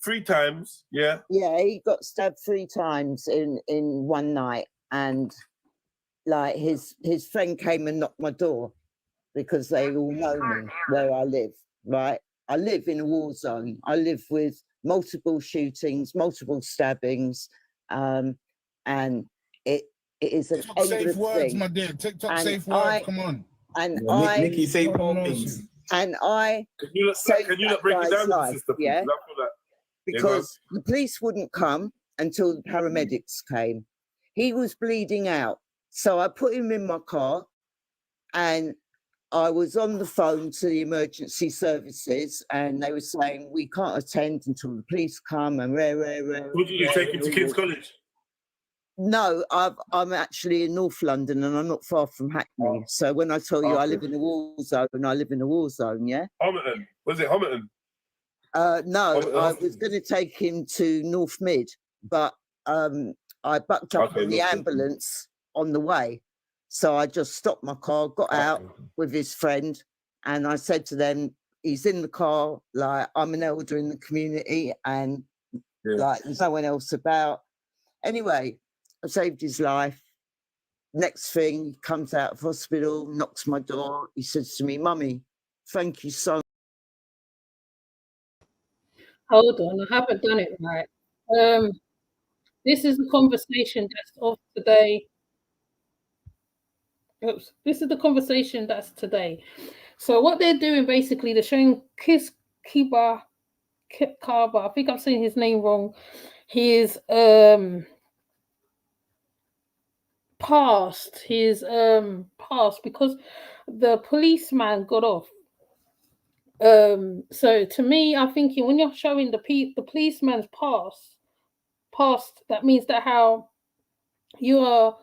3 times, yeah. Yeah, he got stabbed 3 times in one night, and like his friend came and knocked my door because they all know me where I live, right? I live in a war zone. I live with multiple shootings, multiple stabbings, and it is an TikTok endless safe words, thing. my dear. TikTok And safe words. Come on. And Nikki, say more things. And I Can you not break it down to the sister, please? yeah, That. because the police wouldn't come until the paramedics came. He was bleeding out, so I put him in my car, and I was on the phone to the emergency services, and they were saying we can't attend until the police come. And Would you take him to King's College? No, I'm actually in North London, and I'm not far from Hackney. So when I tell you I live in a war zone, I live in a war zone. Yeah. Homerton. Was it Homerton? No, I was going to take him to North Mid, but I bucked up on the ambulance on the way. So I just stopped my car, got out with his friend, and I said to them, he's in the car, like, I'm an elder in the community, and like there's no one else about. Anyway, I saved his life. Next thing, he comes out of hospital, knocks my door. He says to me, Mummy, thank you so much. Hold on, I haven't done it right. This is the conversation that's of today. Oops, this is the conversation that's today. So what they're doing, basically, they're showing Kaba, I think I'm saying his name wrong. His past, because the policeman got off. So to me, I'm thinking when you're showing the policeman's past, that means that how you are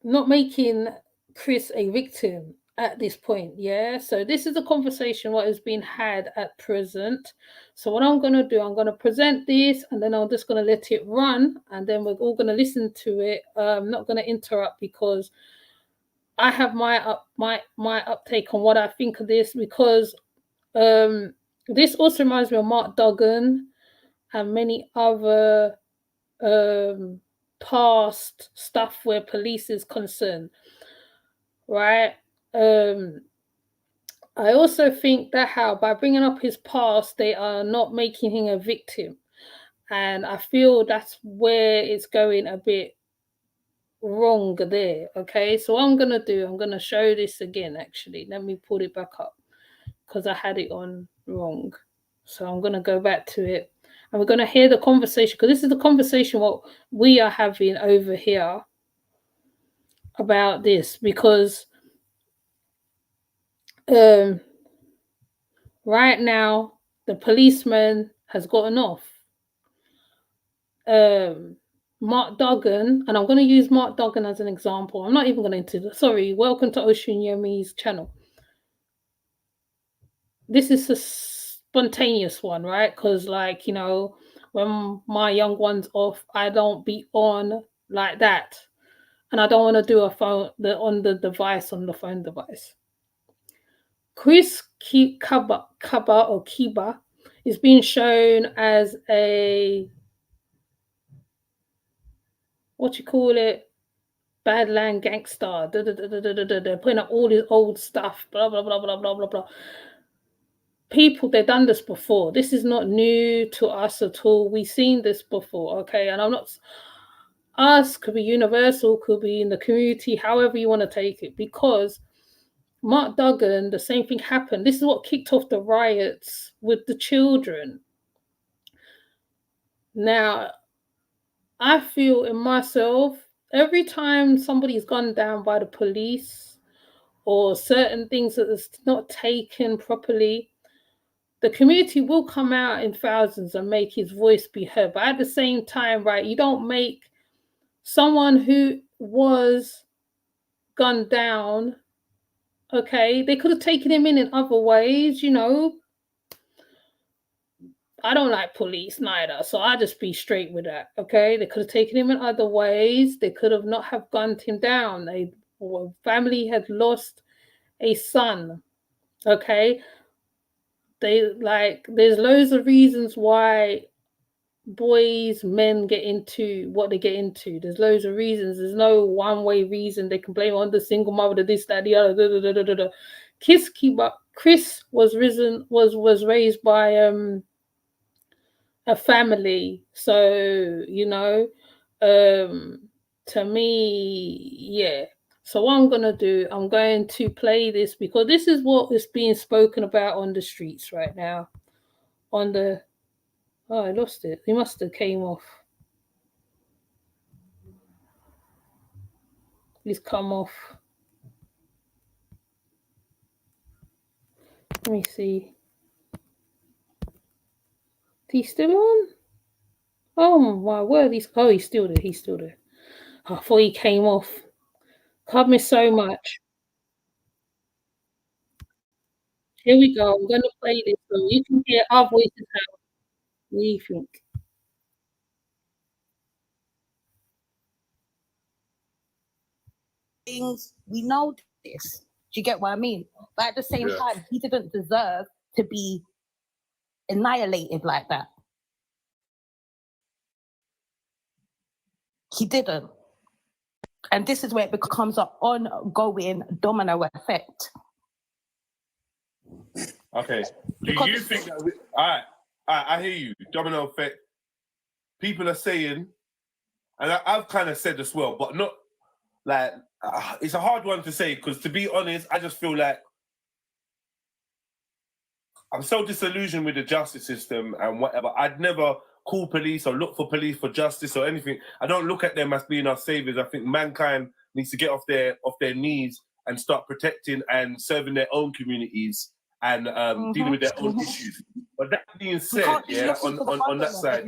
not making Chris a victim at this point. Yeah, so this is a conversation what is being had at present. So what I'm going to do, I'm going to present this, and then I'm just going to let it run, and then we're all going to listen to it. I'm not going to interrupt because I have my uptake on what I think of this, because this also reminds me of Mark Duggan and many other past stuff where police is concerned, right? I also think that how by bringing up his past, they are not making him a victim, and I feel that's where it's going a bit wrong there. Okay, so what I'm gonna do, I'm gonna show this again. Actually, let me pull it back up because I had it on wrong. So I'm gonna go back to it, and we're gonna hear the conversation, because this is the conversation what we are having over here about this, because right now the policeman has gotten off. Mark Duggan, and I'm going to use Mark Duggan as an example. I'm not even going to sorry, welcome to Ocean Yemi's channel. This is a spontaneous one, right? Because, like, you know, when my young one's off, I don't be on like that, and I don't want to do a phone on the phone device. Chris Kaba is being shown as a, what you call it, Badland gangster. They're putting up all this old stuff, blah blah blah blah blah blah blah. People, they've done this before. This is not new to us at all. We've seen this before, okay? And I'm not, us could be universal, could be in the community, however you want to take it, because Mark Duggan, the same thing happened. This is what kicked off the riots with the children. Now, I feel in myself, every time somebody's gone down by the police or certain things that is not taken properly, the community will come out in thousands and make his voice be heard. But at the same time, right, you don't make someone who was gunned down, okay, they could have taken him in other ways, you know. I don't like police neither, so I'll just be straight with that, okay? They could have taken him in other ways. They could have not have gunned him down. A family had lost a son, okay? there's loads of reasons why men get into what they get into. There's loads of reasons. There's no one way reason. They can blame on the single mother, this, that, the other. Chris was raised by a family. So, you know, to me, yeah. So what I'm gonna do, I'm going to play this because this is what is being spoken about on the streets right now. Oh, I lost it. He must have came off. He's come off. Let me see. Is he still on? Oh my word! He's still there. He's still there. I thought he came off. Love me so much. Here we go. I'm gonna play this so you can hear our voices out. What do you think? Things we know this. Do you get what I mean? But at the same time, he didn't deserve to be annihilated like that. He didn't. And this is where it becomes an ongoing domino effect. Okay. Do you think that all right, I hear you. Domino effect. People are saying, and I've kind of said as well, but not like it's a hard one to say because, to be honest, I just feel like I'm so disillusioned with the justice system and whatever. I'd never call police or look for police for justice or anything. I don't look at them as being our saviors. I think mankind needs to get off their knees and start protecting and serving their own communities and dealing with their own issues. But that being said, on that side,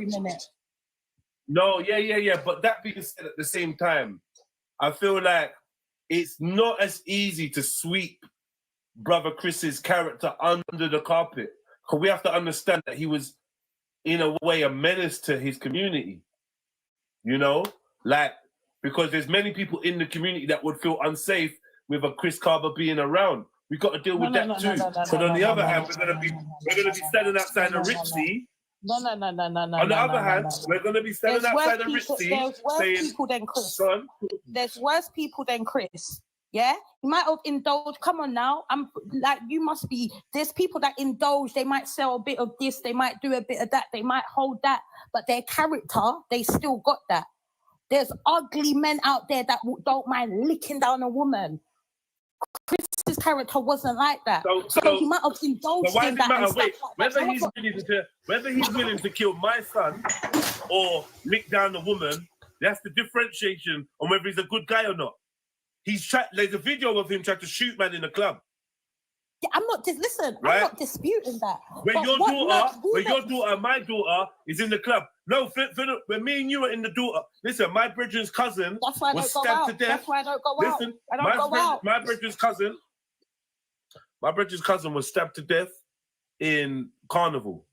no, yeah. But that being said, at the same time, I feel like it's not as easy to sweep Brother Chris's character under the carpet, because we have to understand that he was, in a way, a menace to his community. You know, like, because there's many people in the community that would feel unsafe with a Chris Carver being around. We got to deal with that too. But on the other hand, we're gonna be standing outside the Ritzy. No. On the other hand, we're gonna be standing outside the Ritzy saying, "Son, there's worse people than Chris." Yeah, you might have indulged. Come on now, I'm like, you must be. There's people that indulge. They might sell a bit of this. They might do a bit of that. They might hold that, but their character, they still got that. There's ugly men out there that don't mind licking down a woman. Chris's character wasn't like that. So he might have indulged so why in does it that. matter? Wait, whether he's willing to kill my son or lick down a woman, that's the differentiation on whether he's a good guy or not. There's a video of him trying to shoot man in the club. Yeah, I'm not disputing that. When your daughter, my daughter, is in the club. No, when me and you are in the daughter. Listen, my brethren's cousin was stabbed to death. That's why I don't go out. Listen, I don't go out. My brethren's cousin was stabbed to death in Carnival.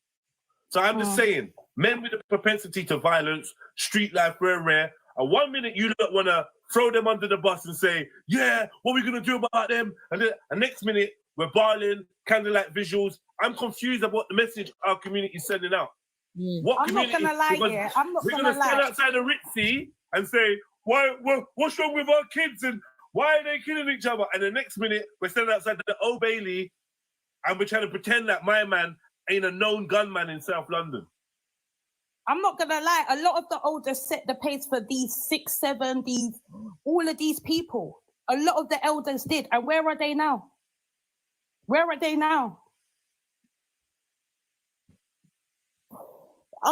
So I'm just saying, men with a propensity to violence, street life, very rare. And 1 minute you don't want to throw them under the bus and say, yeah, what are we going to do about them? And then the next minute, we're barling, candlelight visuals. I'm confused about what the message our community is sending out. I'm not going to lie here. We're going to stand outside the Ritzy and say, what's wrong with our kids and why are they killing each other? And the next minute, we're standing outside the Old Bailey and we're trying to pretend that my man ain't a known gunman in South London. I'm not gonna lie, a lot of the elders set the pace for these 6, 7, all of these people. A lot of the elders did. And where are they now? Where are they now?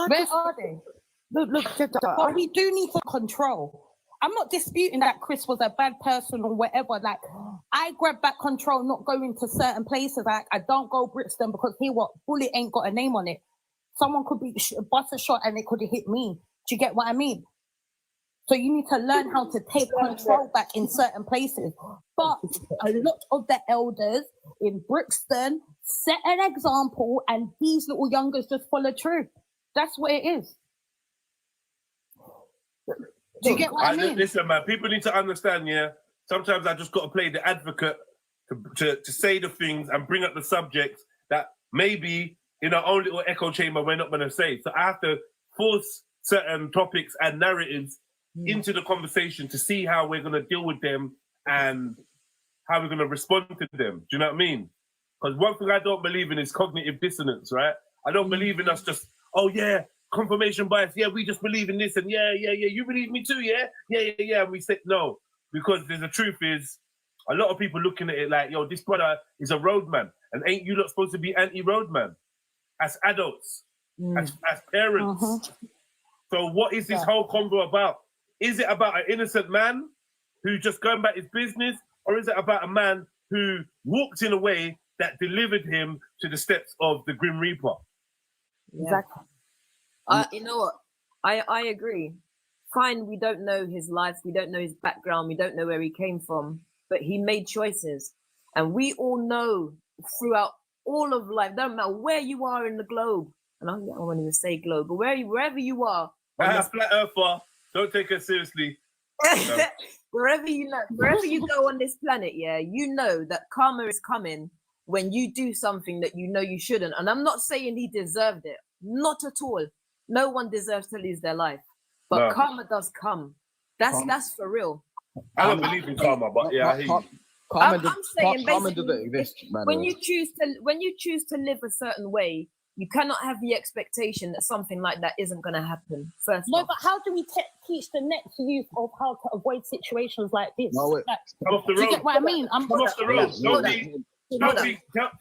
Where are they? Look, but we do need to control. I'm not disputing that Chris was a bad person or whatever. Like, I grab back control, not going to certain places. Like, I don't go Brixton because here what? Bullet ain't got a name on it. Someone could be bust a shot and it could have hit me. Do you get what I mean? So you need to learn how to take control back in certain places. But a lot of the elders in Brixton set an example and these little youngers just follow through. That's what it is. Do you get what I mean? Listen, man, people need to understand, yeah, sometimes I just got to play the advocate to say the things and bring up the subjects that maybe in our own little echo chamber, we're not going to say. So I have to force certain topics and narratives into the conversation to see how we're going to deal with them and how we're going to respond to them. Do you know what I mean? Because one thing I don't believe in is cognitive dissonance, right? I don't believe in us just, oh yeah, confirmation bias. Yeah, we just believe in this, and yeah, you believe me too, yeah? Yeah. And we say no, because the truth is, a lot of people looking at it like, yo, this brother is a roadman, and ain't you not supposed to be anti-roadman as adults, as parents? So what is this whole convo about? Is it about an innocent man who's just going about his business, or is it about a man who walked in a way that delivered him to the steps of the Grim Reaper? Exactly. You know what? I agree. Fine, we don't know his life, we don't know his background, we don't know where he came from, but he made choices. And we all know throughout all of life, don't matter where you are in the globe, and I don't want to say globe, but wherever you are. Flat Earther, don't take it seriously. Wherever you go on this planet, yeah, you know that karma is coming when you do something that you know you shouldn't. And I'm not saying he deserved it. Not at all. No one deserves to lose their life. But karma does come. That's for real. I don't believe in karma, but yeah, I hear you. I'm saying doesn't basically, exist, man. when you choose to live a certain way, you cannot have the expectation that something like that isn't going to happen. First, No, but how do we teach the next youth of how to avoid situations like this? No, Like, Come off the do you road. get what I mean? Come off the road. Hold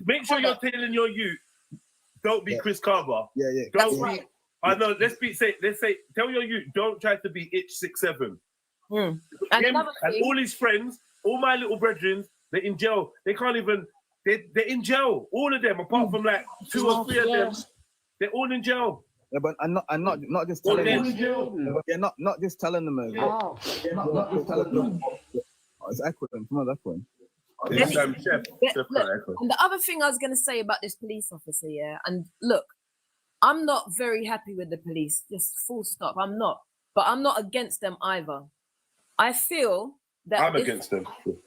Make sure you're telling your youth, don't be Chris Carver. Yeah. Don't be. I know. Let's say. Tell your youth, don't try to be itch 6'7". And Him another and thing, all his friends, all my little brethren, they're in jail. They can't even. They're in jail. All of them, apart from like 2 or 3 of them, they're all in jail. Yeah, but I'm not just telling them. Yeah, not just telling them. Not just telling them. Oh, it's echoing. Come on, that's one. It's, Chef look, and the other thing I was going to say about this police officer, yeah, and look, I'm not very happy with the police, just full stop. I'm not, but I'm not against them either. I feel that I'm against them.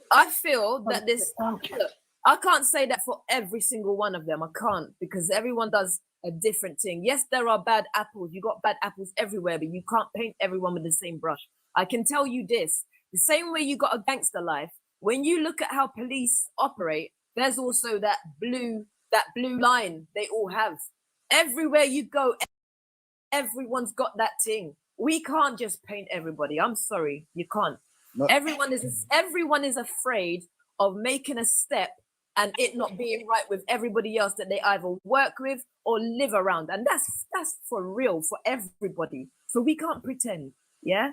I feel that this. Look, I can't say that for every single one of them. I can't, because everyone does a different thing. Yes, there are bad apples. You got bad apples everywhere, but you can't paint everyone with the same brush. I can tell you this: the same way you got a gangster life. When you look at how police operate, there's also that blue line they all have. Everywhere you go, everyone's got that thing. We can't just paint everybody. I'm sorry, you can't. No. Everyone is afraid of making a step and it not being right with everybody else that they either work with or live around. And that's for real, for everybody. So we can't pretend, yeah?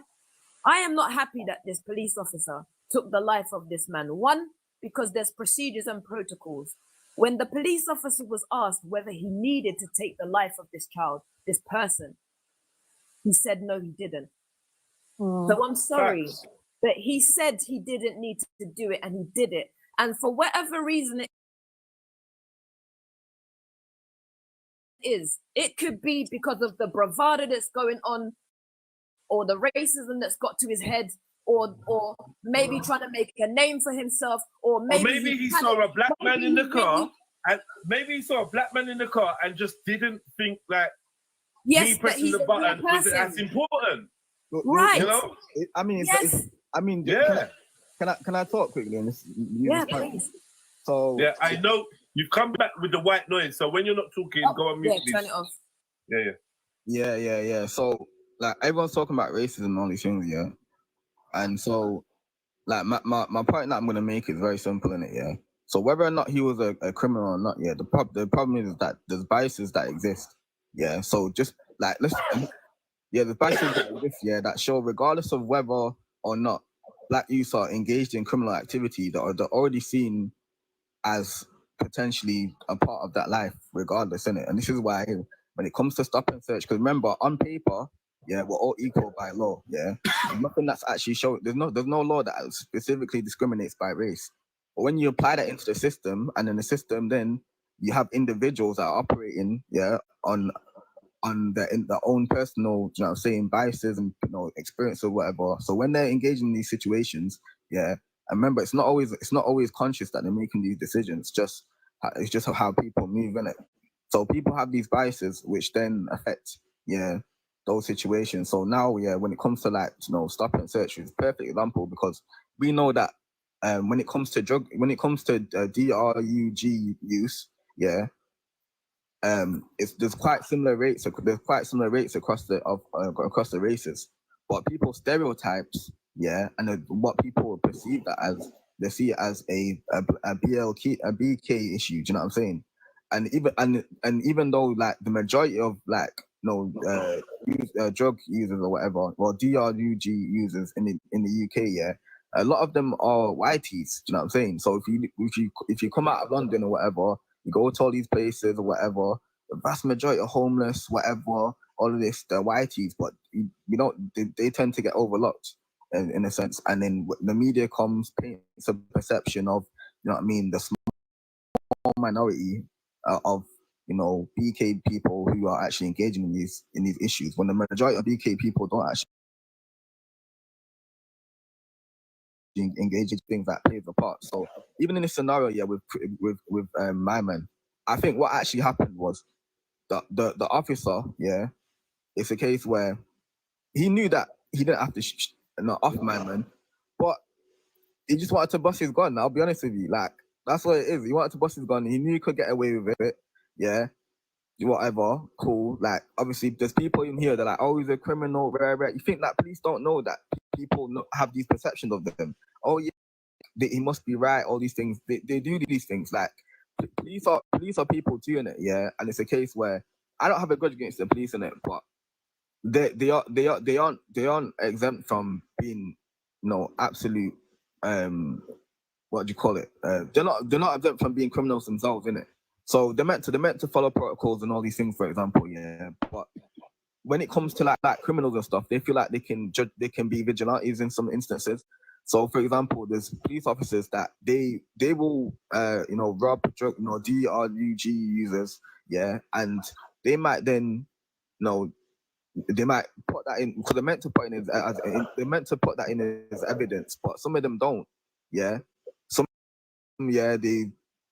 I am not happy that this police officer took the life of this man. One, because there's procedures and protocols. When the police officer was asked whether he needed to take the life of this child, this person, he said no, he didn't. So I'm sorry, but he said he didn't need to do it, and he did it. And for whatever reason it is, it could be because of the bravado that's going on, or the racism that's got to his head, or maybe trying to make a name for himself, or maybe he saw a black man in the car, and maybe he saw a black man in the car and just didn't think like me pressing the button was as important. Right. You know? Can I talk quickly on this? Please. So yeah, I know you've come back with the white noise, so when you're not talking, go on mute, please. Turn it off. Yeah. So like everyone's talking about racism and all these things, yeah. And so like my point that I'm gonna make is very simple in it, yeah. So whether or not he was a criminal or not, yeah, the problem is that there's biases that exist. Yeah. So just like the biases that exist, yeah, that show regardless of whether or not black youths are engaged in criminal activity that are already seen as potentially a part of that life, regardless, innit? And this is why when it comes to stop and search, because remember, on paper, yeah, we're all equal by law, yeah. There's nothing that's actually shown. There's no law that specifically discriminates by race. But when you apply that into the system, and in the system, then you have individuals that are operating, yeah, on their own personal, you know what I'm saying, biases and, you know, experience or whatever. So when they're engaged in these situations, yeah, and remember, it's not always conscious that they're making these decisions. It's just how people move, innit? So people have these biases which then affect, those situations. So now, when it comes to like, stop and search is a perfect example, because we know that when it comes to drug DRUG use, there's quite similar rates across the races, but people stereotypes, and what people perceive that as, they see it as a BK issue. Do you know what I'm saying? And even though like the majority of like drug users or whatever, well, DRUG users in the UK, a lot of them are whiteys. Do you know what I'm saying? So if you come out of London or whatever, you go to all these places or whatever, the vast majority of homeless, whatever, all of this, they're whiteys, but they tend to get overlooked in a sense. And then the media paints a perception of, the small minority of, BK people who are actually engaging in these issues, when the majority of BK people don't actually engage in things that plays a part. So even in this scenario, with my man, I think what actually happened was the officer, it's a case where he knew that he didn't have to off my man, but he just wanted to bust his gun. I'll be honest with you, like that's what it is. He wanted to bust his gun. He knew he could get away with it. Whatever, cool. Like obviously, there's people in here that are like, oh, he's a criminal. Rare. You think that police don't know that people have these perceptions of them? Oh yeah, he must be right. All these things, they do these things. Like police are people too, in it, and it's a case where I don't have a grudge against the police in it, but they aren't exempt from being absolute what do you call it? They're not exempt from being criminals themselves, innit? So they're meant to follow protocols and all these things, for example, But when it comes to like criminals and stuff, they feel like they can be vigilantes in some instances. So, for example, there's police officers that they will rob drug DRUG users, and they might then they might put that in, because they're meant to put that in as evidence, but some of them don't. Some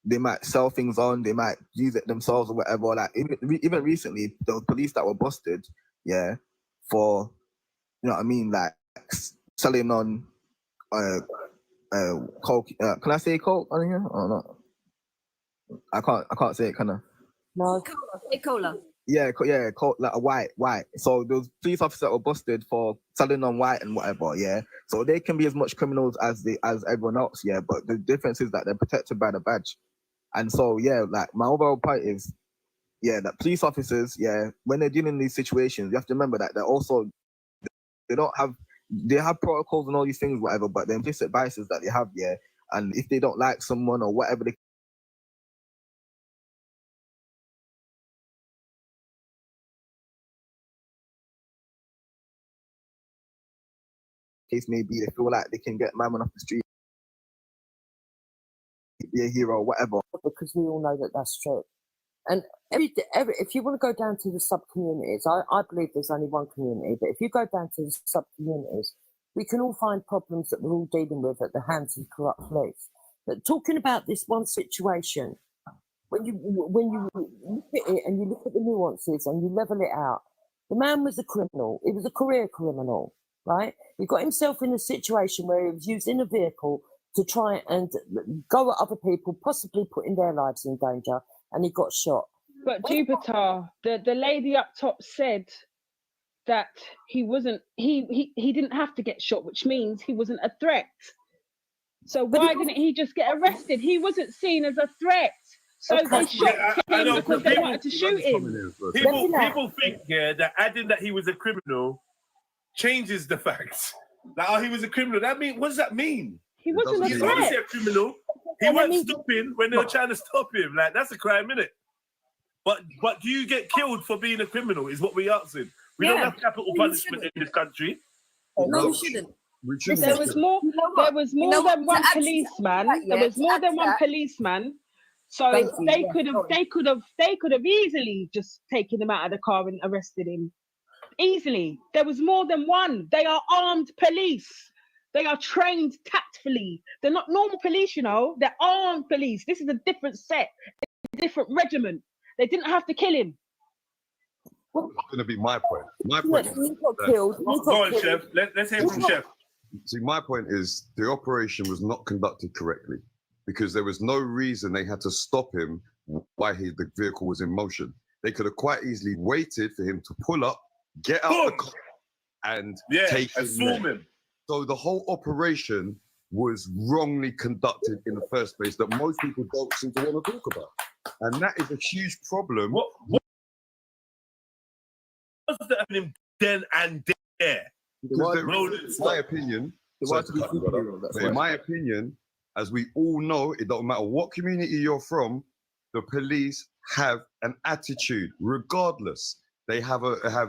they might sell things on, they might use it themselves or whatever. Like even recently, the police that were busted, for like selling on coke. Can I say coke on here or not? I can't say it. Can I? No, cola. Yeah, like a white. So those police officers that were busted for selling on white and whatever, So they can be as much criminals as everyone else, But the difference is that they're protected by the badge. And so, like my overall point is, that police officers, when they're dealing in these situations, you have to remember that they have protocols and all these things, whatever, but the implicit biases that they have, and if they don't like someone or whatever the case may be, they feel like they can get my man off the street, be a hero or whatever. Because we all know that that's true. And if you want to go down to the sub-communities, I believe there's only one community, but if you go down to the sub-communities, we can all find problems that we're all dealing with at the hands of corrupt police. But talking about this one situation, when you look at it and you look at the nuances and you level it out, the man was a criminal. He was a career criminal, right? He got himself in a situation where he was using a vehicle to try and go at other people, possibly putting their lives in danger, and he got shot. But Jupiter, the lady up top said that he didn't have to get shot, which means he wasn't a threat. So why didn't he just get arrested? He wasn't seen as a threat. So they shot him because they wanted to shoot him. People think that adding that he was a criminal changes the facts. Like, he was a criminal. What does that mean? He wasn't a He's threat. obviously a criminal. He wasn't stopping when they were trying to stop him. Like, that's a crime, innit? But do you get killed for being a criminal? Is what we're asking. We don't have capital punishment in this country. No, you shouldn't. There was more than one policeman. There was more than one policeman. So they could have easily just taken him out of the car and arrested him. Easily. There was more than one. They are armed police. They are trained tactfully. They're not normal police, They're armed police. This is a different set, a different regiment. They didn't have to kill him. That's going to be my point. My Yeah, point is he got killed. He Go got on, killed. Chef. Let's hear from Chef. see, my point is the operation was not conducted correctly because there was no reason they had to stop him while the vehicle was in motion. They could have quite easily waited for him to pull up, get out the car, and take and him swarm there. him. So the whole operation was wrongly conducted in the first place that most people don't seem to want to talk about. And that is a huge problem. What was that happening then and there? In my opinion, in my opinion, as we all know, it don't matter what community you're from, the police have an attitude, regardless. They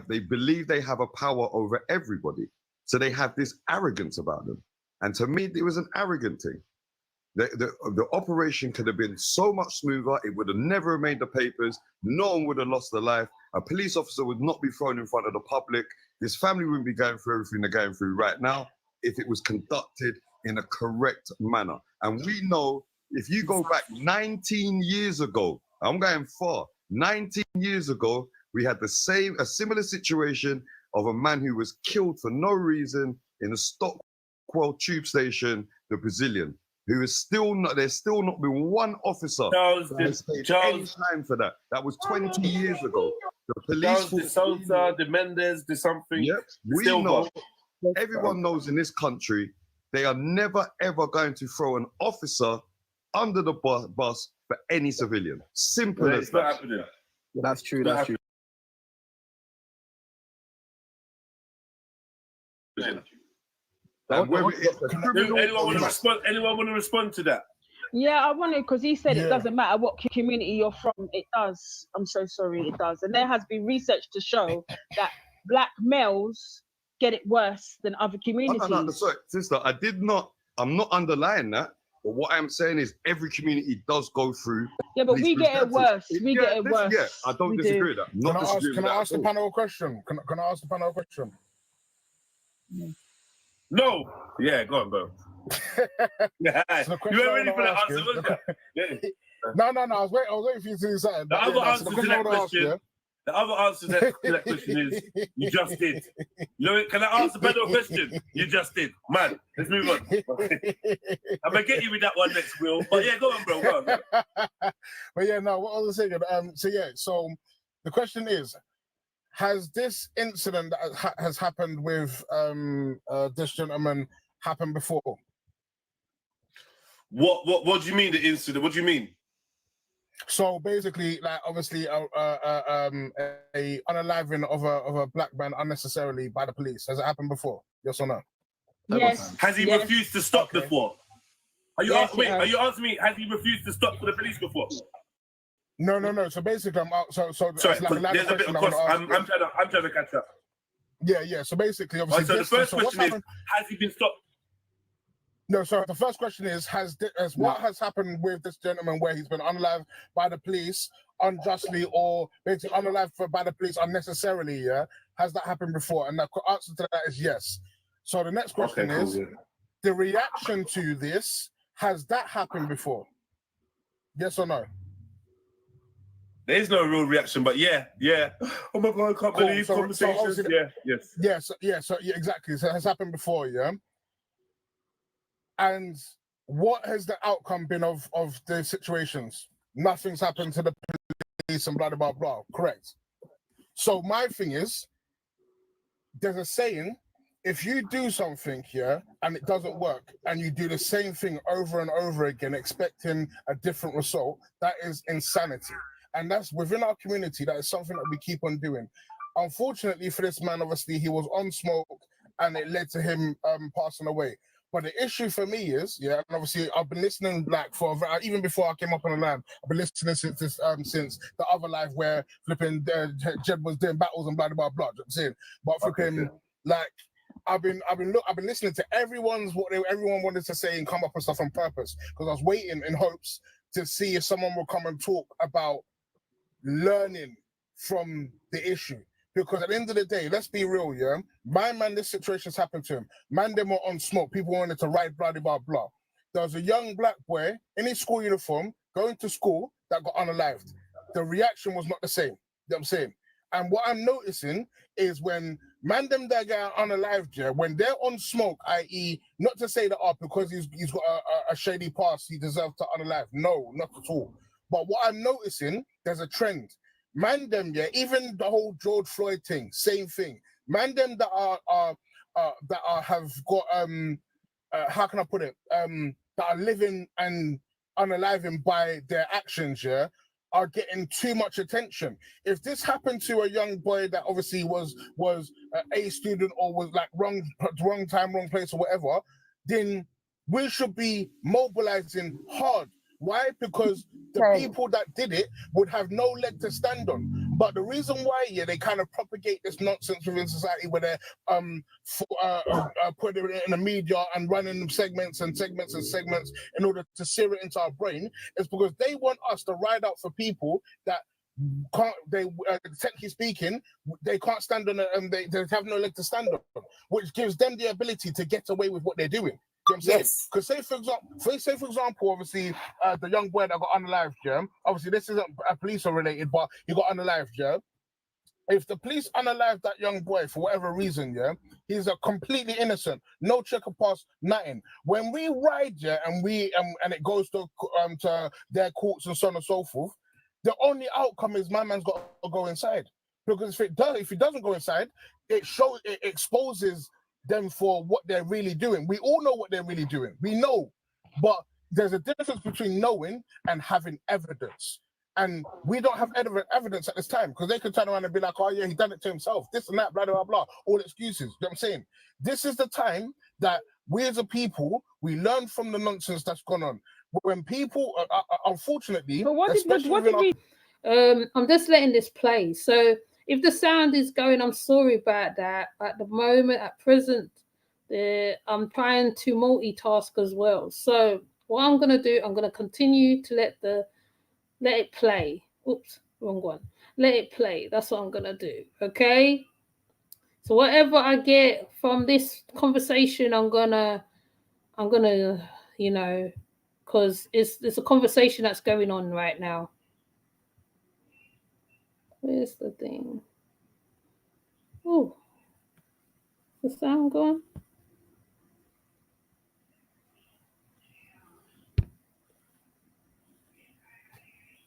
they believe they have a power over everybody. So they have this arrogance about them. And to me, it was an arrogant thing. The operation could have been so much smoother. It would have never made the papers. No one would have lost their life. A police officer would not be thrown in front of the public. This family wouldn't be going through everything they're going through right now if it was conducted in a correct manner. And we know if you go back 19 years ago, I'm going far, 19 years ago, we had a similar situation of a man who was killed for no reason in a Stockwell tube station, the Brazilian, who is still not, there's still not been one officer who's paid any time for that. That was 20 years ago. The police, the Sousa, the Mendes, the something. Yep, we know, everyone knows in this country, they are never ever going to throw an officer under the bus for any civilian. Simple as It's not happening. Yeah, that's true. That's true. And whether it's a criminal Anyone want to respond to that? Yeah, I wanted, because he said Yeah. it doesn't matter what community you're from, it does. I'm so sorry, it does. And there has been research to show that black males get it worse than other communities. No, sorry, sister, I'm not underlying that. But what I'm saying is every community does go through. Yeah, but these we get it worse. We get it worse. Yeah, I don't disagree with that. Can I ask the panel a question? Can I ask the panel a question? No. Yeah, go on, bro. Yeah. So the You question weren't I ready for wanna the ask answer, is- was you? Yeah. No. I was waiting for you to do something. The other answer to that I wanna ask, question, the other answer to that question is you just did. You know, can I ask the panel a question? You just did. Man, let's move on. I'm gonna get you with that one next, Will. But yeah, go on, bro. Go on. But yeah, no, what I was saying, so the question is, has this incident that has happened with this gentleman happened before? What do you mean the incident? What do you mean? So basically, like obviously, a unaliving of a black man unnecessarily by the police. Has it happened before? Yes or no? Yes. Has he refused to stop before? Are you Yes, are you asking me? Has he refused to stop for the police before? No. So basically, I'm out. So Sorry, that's like a line of there's a bit of question I wanna cost. ask you. I'm trying to catch up. Yeah. So basically, obviously, So the first what's question is: happened? has he been stopped? No, sorry. The first question is: what has happened with this gentleman where he's been unalived by the police unjustly, or basically unalived by the police unnecessarily? Yeah, has that happened before? And the answer to that is yes. So the next question is: the reaction to this, has that happened before? Yes or no? There is no real reaction, but yeah. Oh my God, I can't Cool. believe So conversations. obviously Yes. So exactly. So it has happened before, yeah. And what has the outcome been of the situations? Nothing's happened to the police and blah blah blah. Correct. So my thing is, there's a saying: if you do something here and it doesn't work, and you do the same thing over and over again, expecting a different result, that is insanity. And that's within our community. That is something that we keep on doing. Unfortunately for this man, obviously he was on smoke, and it led to him passing away. But the issue for me is, and obviously I've been listening like even before I came up on the land, I've been listening since the other life where flipping Jed was doing battles and blah blah blah. You know what I'm saying, but flipping like I've been listening to everyone wanted to say and come up with stuff on purpose, because I was waiting in hopes to see if someone will come and talk about learning from the issue. Because at the end of the day, let's be real, my man, this situation's happened to him. Man, they were on smoke. People wanted to ride, blah, blah, blah. There was a young black boy in his school uniform going to school that got unalived. the reaction was not the same. You know what I'm saying? And what I'm noticing is when man them that get unalived, yeah, when they're on smoke, i.e., not to say that because he's got a shady past, he deserves to unalive. No, not at all. But what I'm noticing, there's a trend. Man them, yeah, even the whole George Floyd thing, same thing. Man them that have got how can I put it? That are living and unaliving by their actions, yeah, are getting too much attention. If this happened to a young boy that obviously was an A student or was like wrong time, wrong place or whatever, then we should be mobilizing hard. Why? Because the people that did it would have no leg to stand on. But the reason why, yeah, they kind of propagate this nonsense within society where they're putting it in the media and running segments in order to sear it into our brain, is because they want us to ride out for people that can't, technically speaking, they can't stand on it, and they have no leg to stand on, which gives them the ability to get away with what they're doing. You know what I'm saying? Yes. Because say for example, obviously, the young boy that got unalived, yeah. Obviously, this isn't police related, but he got unalived, yeah. If the police unalive that young boy for whatever reason, yeah, he's a completely innocent, no checker pass, nothing. When we ride, yeah, and it goes to their courts and so on and so forth, the only outcome is my man's got to go inside. Because if he doesn't go inside, it exposes them for what they're really doing. We all know what they're really doing. We know, but there's a difference between knowing and having evidence. And we don't have evidence at this time, because they could turn around and be like, oh yeah, he done it to himself, this and that, blah, blah, blah, all excuses. You know what I'm saying? This is the time that we as a people, we learn from the nonsense that's gone on. When people, unfortunately, but what did we I'm just letting this play. So if the sound is going, I'm sorry about that. At the moment, at present, I'm trying to multitask as well. So what I'm going to do, I'm going to continue to let it play. Oops, wrong one. Let it play. That's what I'm going to do. Okay? So whatever I get from this conversation, I'm gonna, you know, because it's a conversation that's going on right now. Where's the thing? Oh, the sound gone?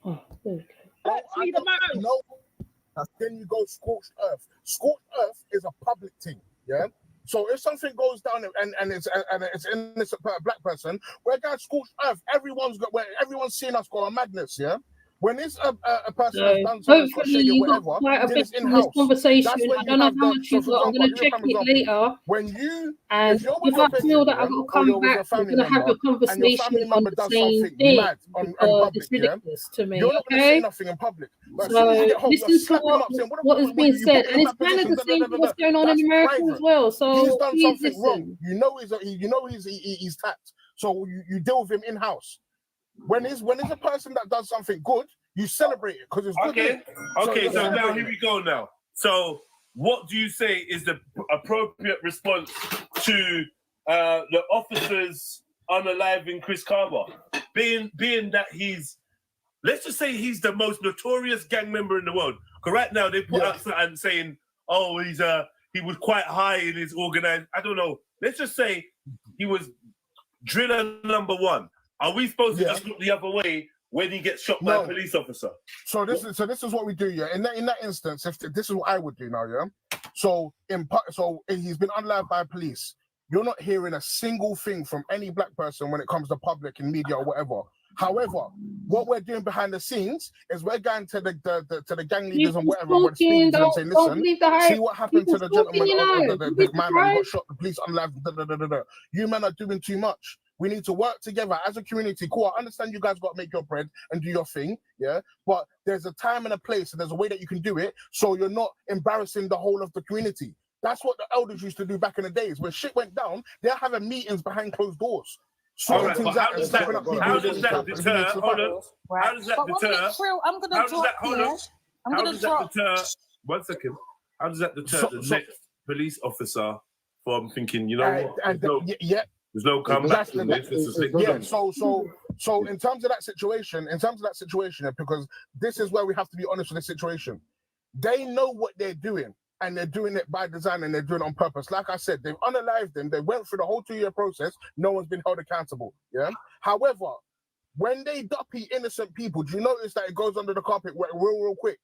Oh, there we go. No, then you go scorched earth. Scorched earth is a public thing, yeah? So if something goes down and it's innocent black person, we're going scorched earth. Everyone's seeing us go on madness, yeah? When it's a person has done something, hopefully you got quite a bit from this conversation. I don't know how much you got. I'm going to check it later. And if I feel that I've got to come back, we're going to have a conversation on the same thing. Because it's ridiculous to me, okay? So listen to what is being said. And it's kind of the same thing what's going on in America as well. So he's done something wrong. You know he's tapped. So you deal with him in-house. When is a person that does something good, you celebrate it because it's good. Okay, so now here we go now. So what do you say is the appropriate response to the officers unaliving Chris Carver? Being that let's just say he's the most notorious gang member in the world. Because right now they put out something saying, oh, he was quite high in his organized, I don't know. Let's just say he was driller number one. Are we supposed to just look the other way when he gets shot by a police officer? So this is what we do, yeah. In that instance, if this is what I would do now, yeah. So he's been unalived by police. You're not hearing a single thing from any black person when it comes to public and media or whatever. However, what we're doing behind the scenes is we're going to the gang leaders and whatever, and saying, listen, see what happened to the gentleman, the man that got shot, the police unalived. You men are doing too much. We need to work together as a community. Cool, I understand you guys got to make your bread and do your thing, yeah? But there's a time and a place, and there's a way that you can do it so you're not embarrassing the whole of the community. That's what the elders used to do back in the days. When shit went down, they're having meetings behind closed doors. How does that deter? Hold on. How does that deter? I'm going to drop here. I'm going to drop. 1 second. How does that deter the next police officer from thinking, you know what? There's no comeback from this. So So in terms of that situation, because this is where we have to be honest with the situation. They know what they're doing, and they're doing it by design, and they're doing it on purpose. Like I said, they've unalived them. They went through the whole 2-year process. No one's been held accountable. Yeah. However, when they duppy innocent people, do you notice that it goes under the carpet real quick?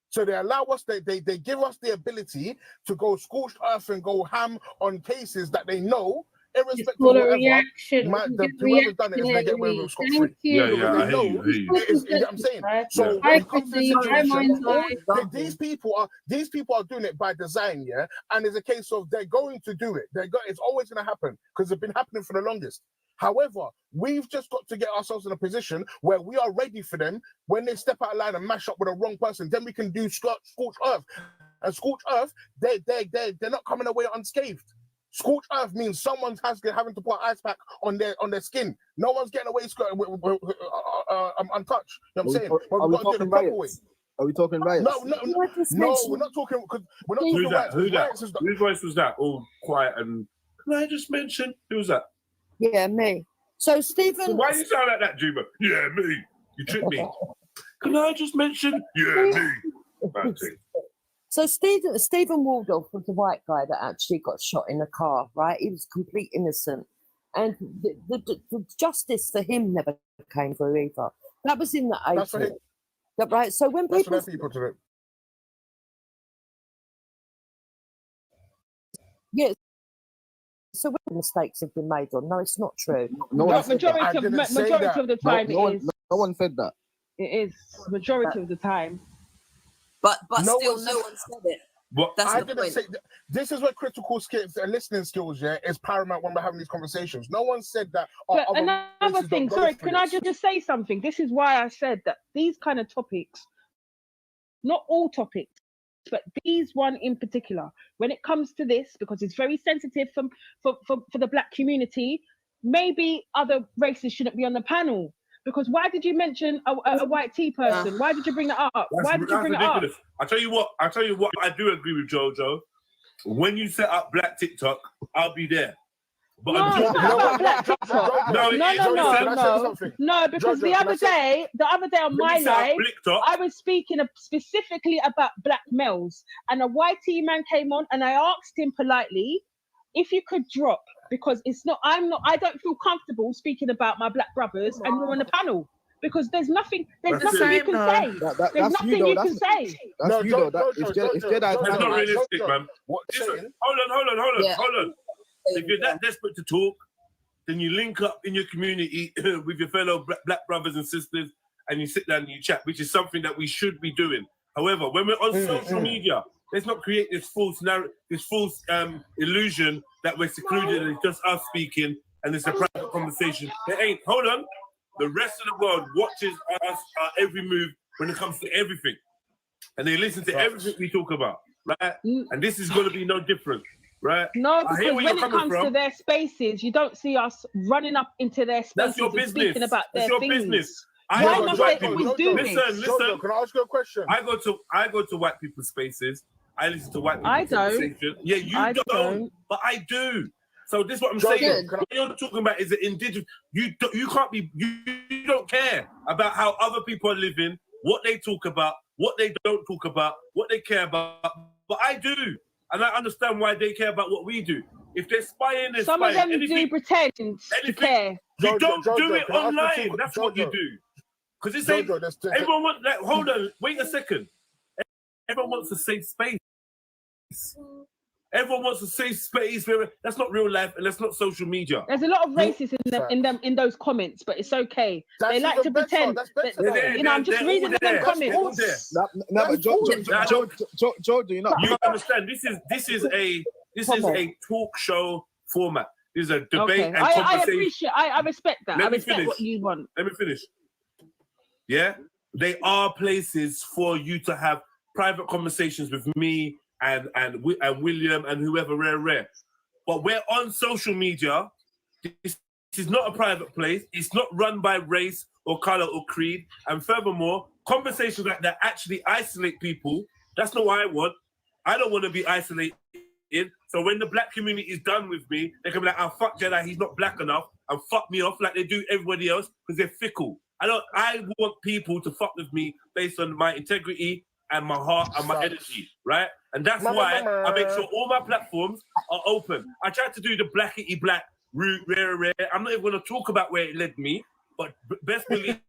So they allow us, they give us the ability to go scorched earth and go ham on cases that they know, irrespective of whatever, whoever's done it is going to get away with scot-free. Yeah, I hear you. You know what I'm saying? So when it comes to the situation, these people are doing it by design, yeah? And it's a case of they're going to do it. It's always going to happen because it's been happening for the longest. However, we've just got to get ourselves in a position where we are ready for them. When they step out of line and mash up with a wrong person, then we can do scorched earth. And scorched earth, they're not coming away unscathed. Scorched earth means someone's having to put ice pack on their skin. No one's getting away untouched. You know what I'm saying? Are we talking riots? Are we talking riots? No, we're not talking. We're not talking riots. Who's that? Whose voice was that? All quiet and. Can I just mention who was that? Yeah, me. So Stephen. So why do you sound like that, Juba? Yeah, me. You tricked me. Can I just mention? Yeah, me. So Stephen Waldorf was the white guy that actually got shot in a car, right? He was complete innocent, and the justice for him never came through either. That was in the 80s, right? So when people do it. Yes. So when mistakes have been made, or no, it's not true. Majority of the time, no one said that. It is majority of the time. But still, no one said it. What? That's the point. This is where critical skills and listening skills, is paramount when we're having these conversations. No one said that. But another thing, sorry, can I just say something? This is why I said that these kind of topics, not all topics, but these one in particular, when it comes to this, because it's very sensitive for the black community, maybe other races shouldn't be on the panel. Because why did you mention a white tea person? Why did you bring that up? Why did you bring it up? I tell you what. I do agree with Jojo. When you set up Black TikTok, I'll be there. But no, because the other day on my live, I was speaking specifically about black males, and a white tea man came on, and I asked him politely if you could drop. Because I don't feel comfortable speaking about my black brothers and you're on the panel. Because there's nothing you can say. There's nothing you can say. That's you though. It's not realistic, man. Hold on. If you're that desperate to talk, then you link up in your community with your fellow black brothers and sisters and you sit down and you chat, which is something that we should be doing. However, when we're on social media, let's not create this false narrative, this false illusion that we're secluded and it's just us speaking and it's a private conversation. It ain't. Hold on. The rest of the world watches us every move when it comes to everything. And they listen to everything we talk about, right? And this is going to be no different, right? No, because when it comes to their spaces, you don't see us running up into their spaces. That's your business. Speaking about That's their your business. Why must they always do this? Listen. Can I ask you a question? I go to white people's spaces. I listen to white people's I don't. conversation. Yeah, you don't, but I do. So this is what I'm saying. What you're talking about is the indigenous. You can't be. You don't care about how other people are living, what they talk about, what they don't talk about, what they care about. But I do, and I understand why they care about what we do. If they're spying, they're some spying. Some of them do pretend to care. You don't do it online. That's what you do. Because it's everyone wants. Like, hold on, wait a second. Everyone wants a safe space. Everyone wants a safe space. That's not real life, and that's not social media. There's a lot of racism in those comments, but it's okay. They like to pretend. I'm just reading them comments. Joe, do you not? You understand? This is a talk show format. This is a debate and conversation. I appreciate. I respect that. I respect what you want. Let me finish. Yeah, they are places for you to have private conversations with me and William and whoever rare. But we're on social media. This is not a private place. It's not run by race or color or creed. And furthermore, conversations like that actually isolate people. That's not what I want. I don't want to be isolated. So when the black community is done with me, they can be like, oh, fuck Jedi, he's not black enough. and fuck me off like they do everybody else because they're fickle. I want people to fuck with me based on my integrity and my heart and my energy, right? And that's why I make sure all my platforms are open. I tried to do the blackity black route, rare. I'm not even going to talk about where it led me, but best believe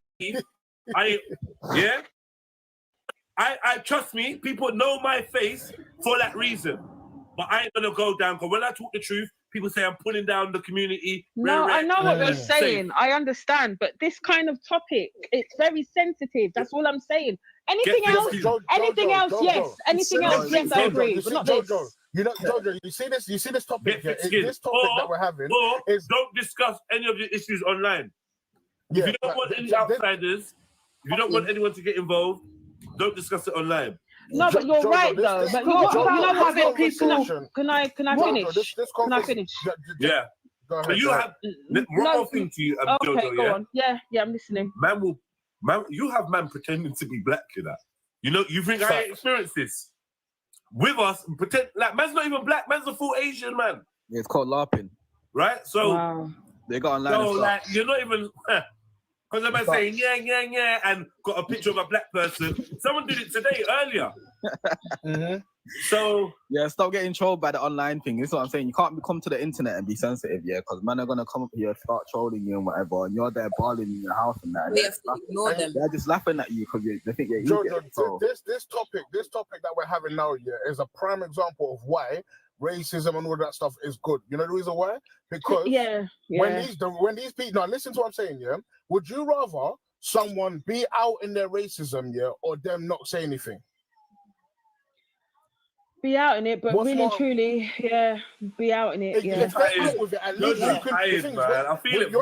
I trust me, people know my face for that reason. But I ain't gonna go down because when I talk the truth, people say I'm pulling down the community. No, I know what you're saying. I understand, but this kind of topic, it's very sensitive. That's all I'm saying. Anything else? Anything else? Yes. Anything else? Yes, I agree. But not this. You know, Jojo, you see this? You see this topic? This topic that we're having is don't discuss any of the issues online. If you don't want any outsiders, if you don't want anyone to get involved, don't discuss it online. No, but you're right though. But you know what? People, can I finish? Can I finish? Yeah. So you have one more thing to you, okay, Jojo. Go on. Yeah, I'm listening. You have man pretending to be black, you know. You think I experienced this with us? Pretend like man's not even black. Man's a full Asian man. Yeah, it's called LARPing, right? So they got online. So like you're not even. Because I'm saying yeah, and got a picture of a black person. Someone did it today earlier. So yeah, stop getting trolled by the online thing. This is what I'm saying. You can't come to the internet and be sensitive, because man are gonna come up here, start trolling you and whatever, and you're there balling in your house and that. We have to ignore them. They're just laughing at you because they think you're Jojo, this topic that we're having now, is a prime example of why racism and all that stuff is good. You know the reason why? Because when these people, now listen to what I'm saying, would you rather someone be out in their racism, or them not say anything? Be out in it, but really and truly, be out in it. If they're out with it, at least you can. I feel it,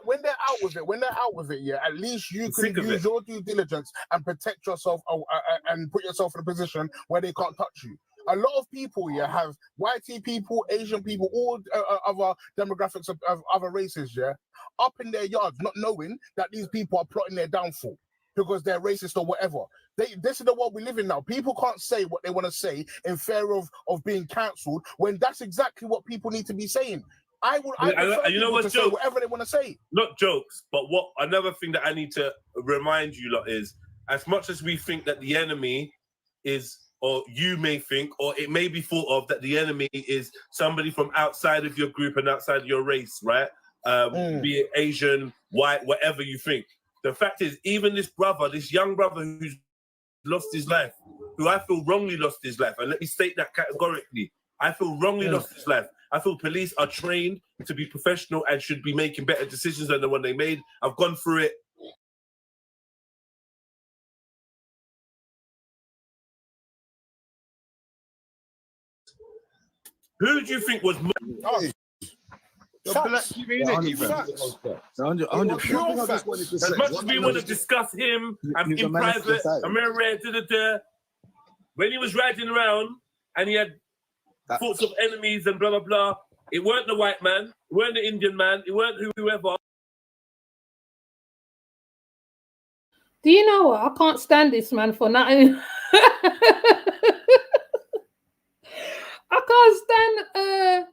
when they're out with it, at least you can use your due diligence and protect yourself and put yourself in a position where they can't touch you. A lot of people have whitey people, Asian people, all other demographics of other races, up in their yards, not knowing that these people are plotting their downfall because they're racist or whatever. This is the world we live in now. People can't say what they want to say in fear of being cancelled when that's exactly what people need to be saying. I you know what, say whatever they want to say. Not jokes, but what another thing that I need to remind you lot is, as much as we think that the enemy is, or you may think, or it may be thought of that the enemy is somebody from outside of your group and outside of your race, right? Be it Asian, white, whatever you think. The fact is, even this young brother who's lost his life, who I feel wrongly lost his life, and let me state that categorically, I feel wrongly lost his life. I feel police are trained to be professional and should be making better decisions than the one they made. I've gone through it. Who do you think was more? The black community, As much as we want to discuss him and in private, when he was riding around and he had thoughts of enemies and blah blah blah, it weren't the white man, it weren't the Indian man, it weren't whoever. Do you know what? I can't stand this man for nothing. I can't stand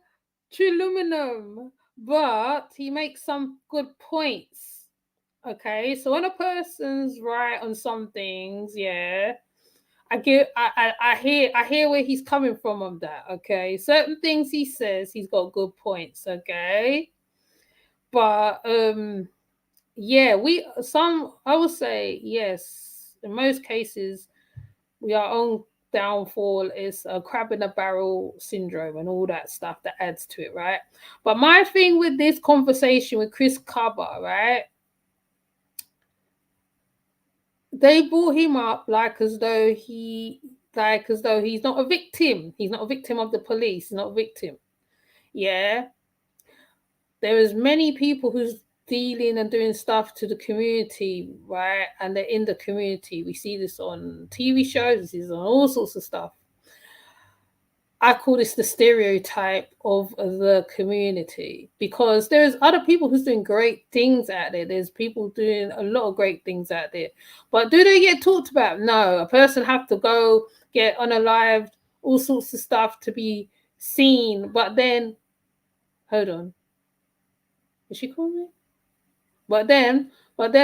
Triluminum, but he makes some good points. Okay, so when a person's right on some things, I hear where he's coming from on that. Okay, certain things he says, he's got good points. Okay, but I would say yes. In most cases, we are on downfall is a crab in a barrel syndrome and all that stuff that adds to it, right? But my thing with this conversation with Chris Kaba, right? They brought him up as though he's not a victim. He's not a victim of the police. He's not a victim. Yeah. There is many people who's dealing and doing stuff to the community, right? And they're in the community. We see this on TV shows, we see this on all sorts of stuff. I call this the stereotype of the community because there's other people who's doing great things out there. There's people doing a lot of great things out there. But do they get talked about? No. A person have to go get unalived, all sorts of stuff to be seen. But then, hold on. Did she call me? But then it's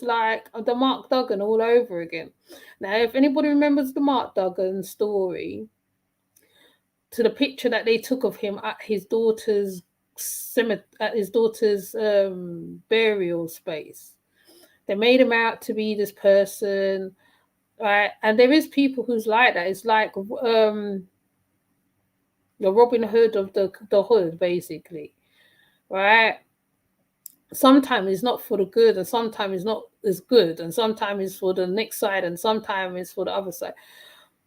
like the Mark Duggan all over again. Now, if anybody remembers the Mark Duggan story, to the picture that they took of him at his daughter's burial space, they made him out to be this person, right? And there is people who's like that. It's like the Robin Hood of the hood, basically, right? Sometimes it's not for the good, and sometimes it's not as good, and sometimes it's for the next side, and sometimes it's for the other side.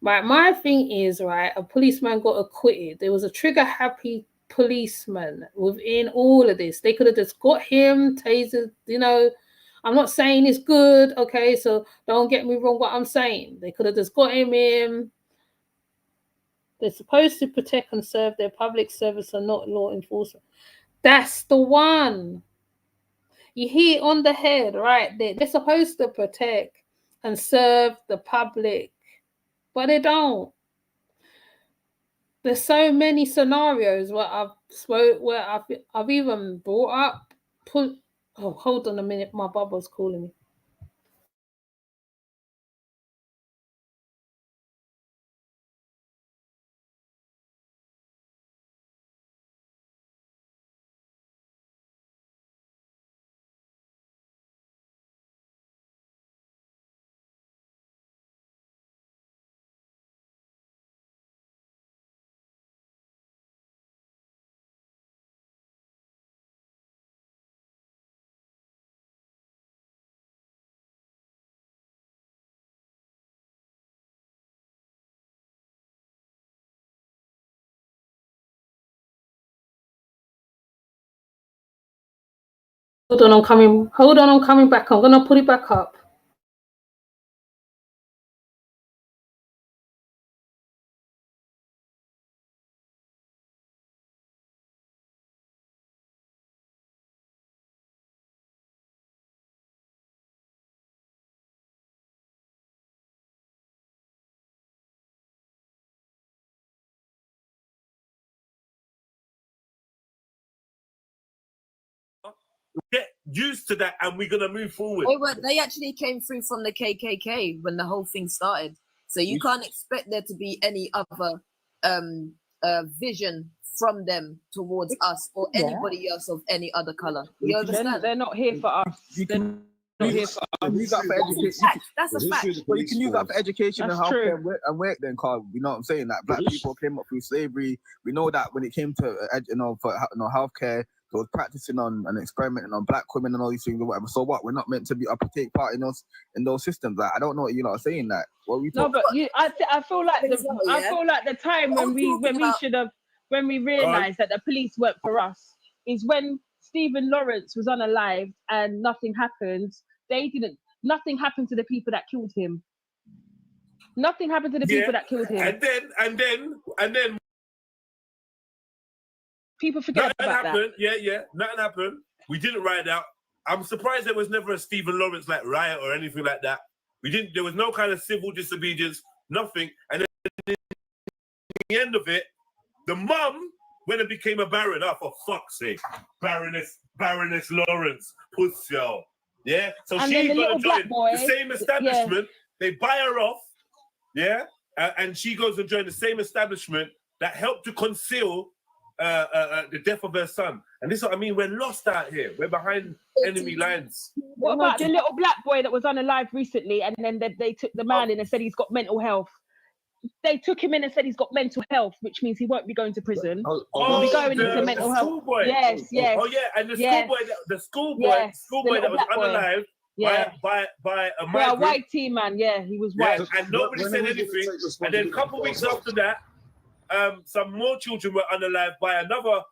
Right, my thing is, right, a policeman got acquitted. There was a trigger-happy policeman within all of this. They could have just got him, tasered, I'm not saying it's good, okay, so don't get me wrong what I'm saying. They could have just got him in. They're supposed to protect and serve their public service and not law enforcement. That's the one. You hit it on the head right there. They're supposed to protect and serve the public, but they don't. There's so many scenarios where I've even brought up. Oh, hold on a minute, my bubble's calling me. Hold on, I'm coming back. I'm gonna put it back up. Get used to that, and we're gonna move forward. They actually came through from the KKK when the whole thing started, so you can't expect there to be any other vision from them towards us or anybody else of any other color. You understand? They're not here for us. Use that for education. That's a fact. Well, you can use that for education and healthcare and work then, Carl. You know what I'm saying? That black people came up through slavery. We know that when it came to healthcare, they was practicing on and experimenting on black women and all these things or whatever. So what? We're not meant to be take part in those systems. Like, I don't know what you're not saying that. What we but I feel like the time when we realized that the police weren't for us is when Stephen Lawrence was unalived and nothing happened. Nothing happened to the people that killed him. Nothing happened to the people that killed him. And then people forget about that. Yeah. Nothing happened. We didn't ride out. I'm surprised there was never a Stephen Lawrence like riot or anything like that. There was no kind of civil disobedience, nothing. And then at the end of it, the mum went and became a baron. Oh, for fuck's sake. Baroness Lawrence, puss y'all. Yeah? So and she's going to join boy, the same establishment. Yeah. They buy her off. Yeah? And she goes and join the same establishment that helped to conceal the death of her son. And this is what I mean. We're lost out here. We're behind enemy lines. What about the little black boy that was unalived recently, and then they took the man in and said he's got mental health? They took him in and said he's got mental health, which means he won't be going to prison. He'll be going into mental health. Schoolboy. Yes. Oh yeah, and the schoolboy that was unalived by a migrant. Yeah, a white tea man. Yeah, he was white. And nobody said anything. And then a couple of weeks after that, some more children were unalived by another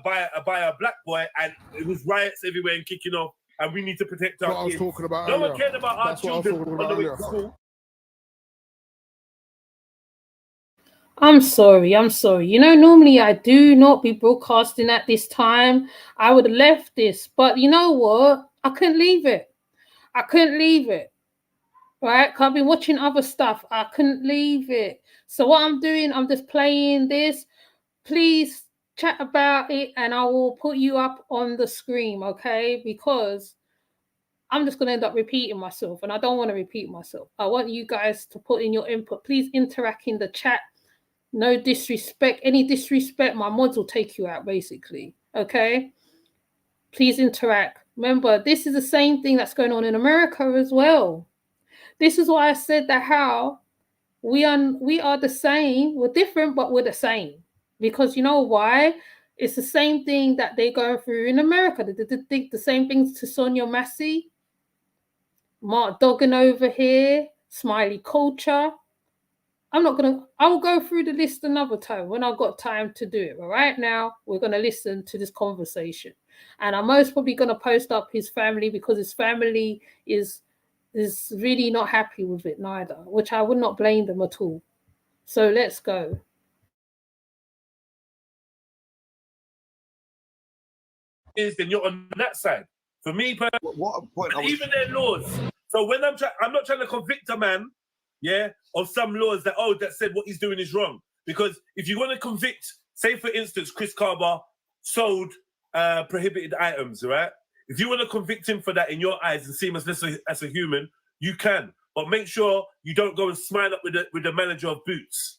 by a black boy, and it was riots everywhere and kicking off. And we need to protect our kids. No one cared about our children on the way to school. I'm sorry. Normally I do not be broadcasting at this time. I would have left this, but you know what? I couldn't leave it. Right? I've been watching other stuff. I couldn't leave it. So what I'm doing, I'm just playing this. Please chat about it, and I will put you up on the screen, okay? Because I'm just going to end up repeating myself, and I don't want to repeat myself. I want you guys to put in your input. Please interact in the chat. No disrespect. Any disrespect, my mods will take you out, basically, okay? Please interact. Remember, this is the same thing that's going on in America as well. This is why I said that how we are the same. We're different, but we're the same. Because you know why? It's the same thing that they're going through in America. They think the same things to Sonia Massey, Mark Duggan over here, Smiley Culture. I will go through the list another time when I've got time to do it. But right now, we're going to listen to this conversation. And I'm most probably going to post up his family because his family is really not happy with it neither, which I would not blame them at all. So let's go. Then you're on that side. For me, even their laws. So when I'm not trying to convict a man, yeah, of some laws that said what he's doing is wrong. Because if you want to convict, say for instance, Chris Carver sold prohibited items, right? If you want to convict him for that in your eyes and see him as a human, you can. But make sure you don't go and smile up with the manager of Boots.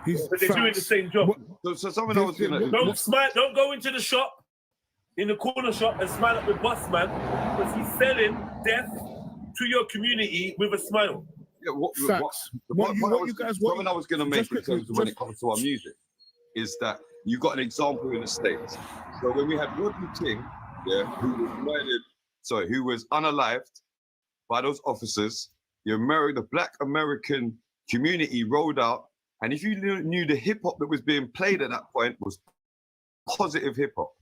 But they're doing the same job. So someone else don't go into the shop, in the corner shop, and smile up with Bossman because he's selling death to your community with a smile. Yeah, I was going to make in terms of when it comes to our music is that you got an example in the States. So when we had Rodney King, yeah, who was unalived by those officers, the Black American community rolled out, and if you knew the hip hop that was being played at that point was positive hip hop.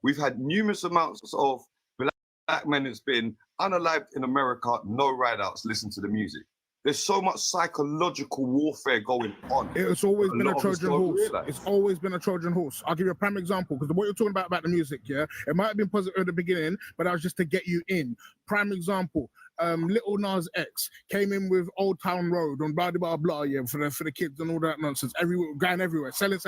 We've had numerous amounts of black men that's been unalived in America, no ride-outs, listen to the music. There's so much psychological warfare going on. It's always been a Trojan horse. It's always been a Trojan horse. I'll give you a prime example, because what you're talking about the music, yeah, it might have been positive at the beginning, but that was just to get you in. Prime example, Little Nas X came in with Old Town Road on blah blah blah, yeah, for the kids and all that nonsense. Going everywhere, selling.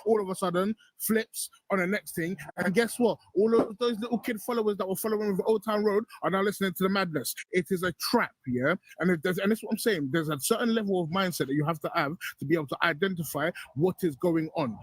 All of a sudden, flips on the next thing, and guess what? All of those little kid followers that were following with Old Town Road are now listening to the madness. It is a trap, yeah, and that's what I'm saying. There's a certain level of mindset that you have to be able to identify what is going on.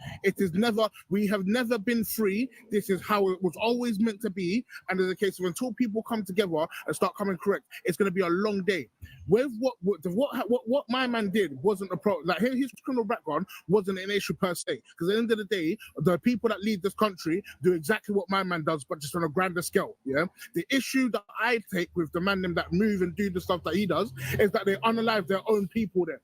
We have never been free. This is how it was always meant to be, and there's a case of until people come together and start coming correct, it's going to be a long day. With what my man did wasn't a problem. Like his criminal background wasn't an issue per se, because at the end of the day, the people that lead this country do exactly what my man does, but just on a grander scale. Yeah, the issue that I take with the man them that move and do the stuff that he does is that they unalive their own people. There,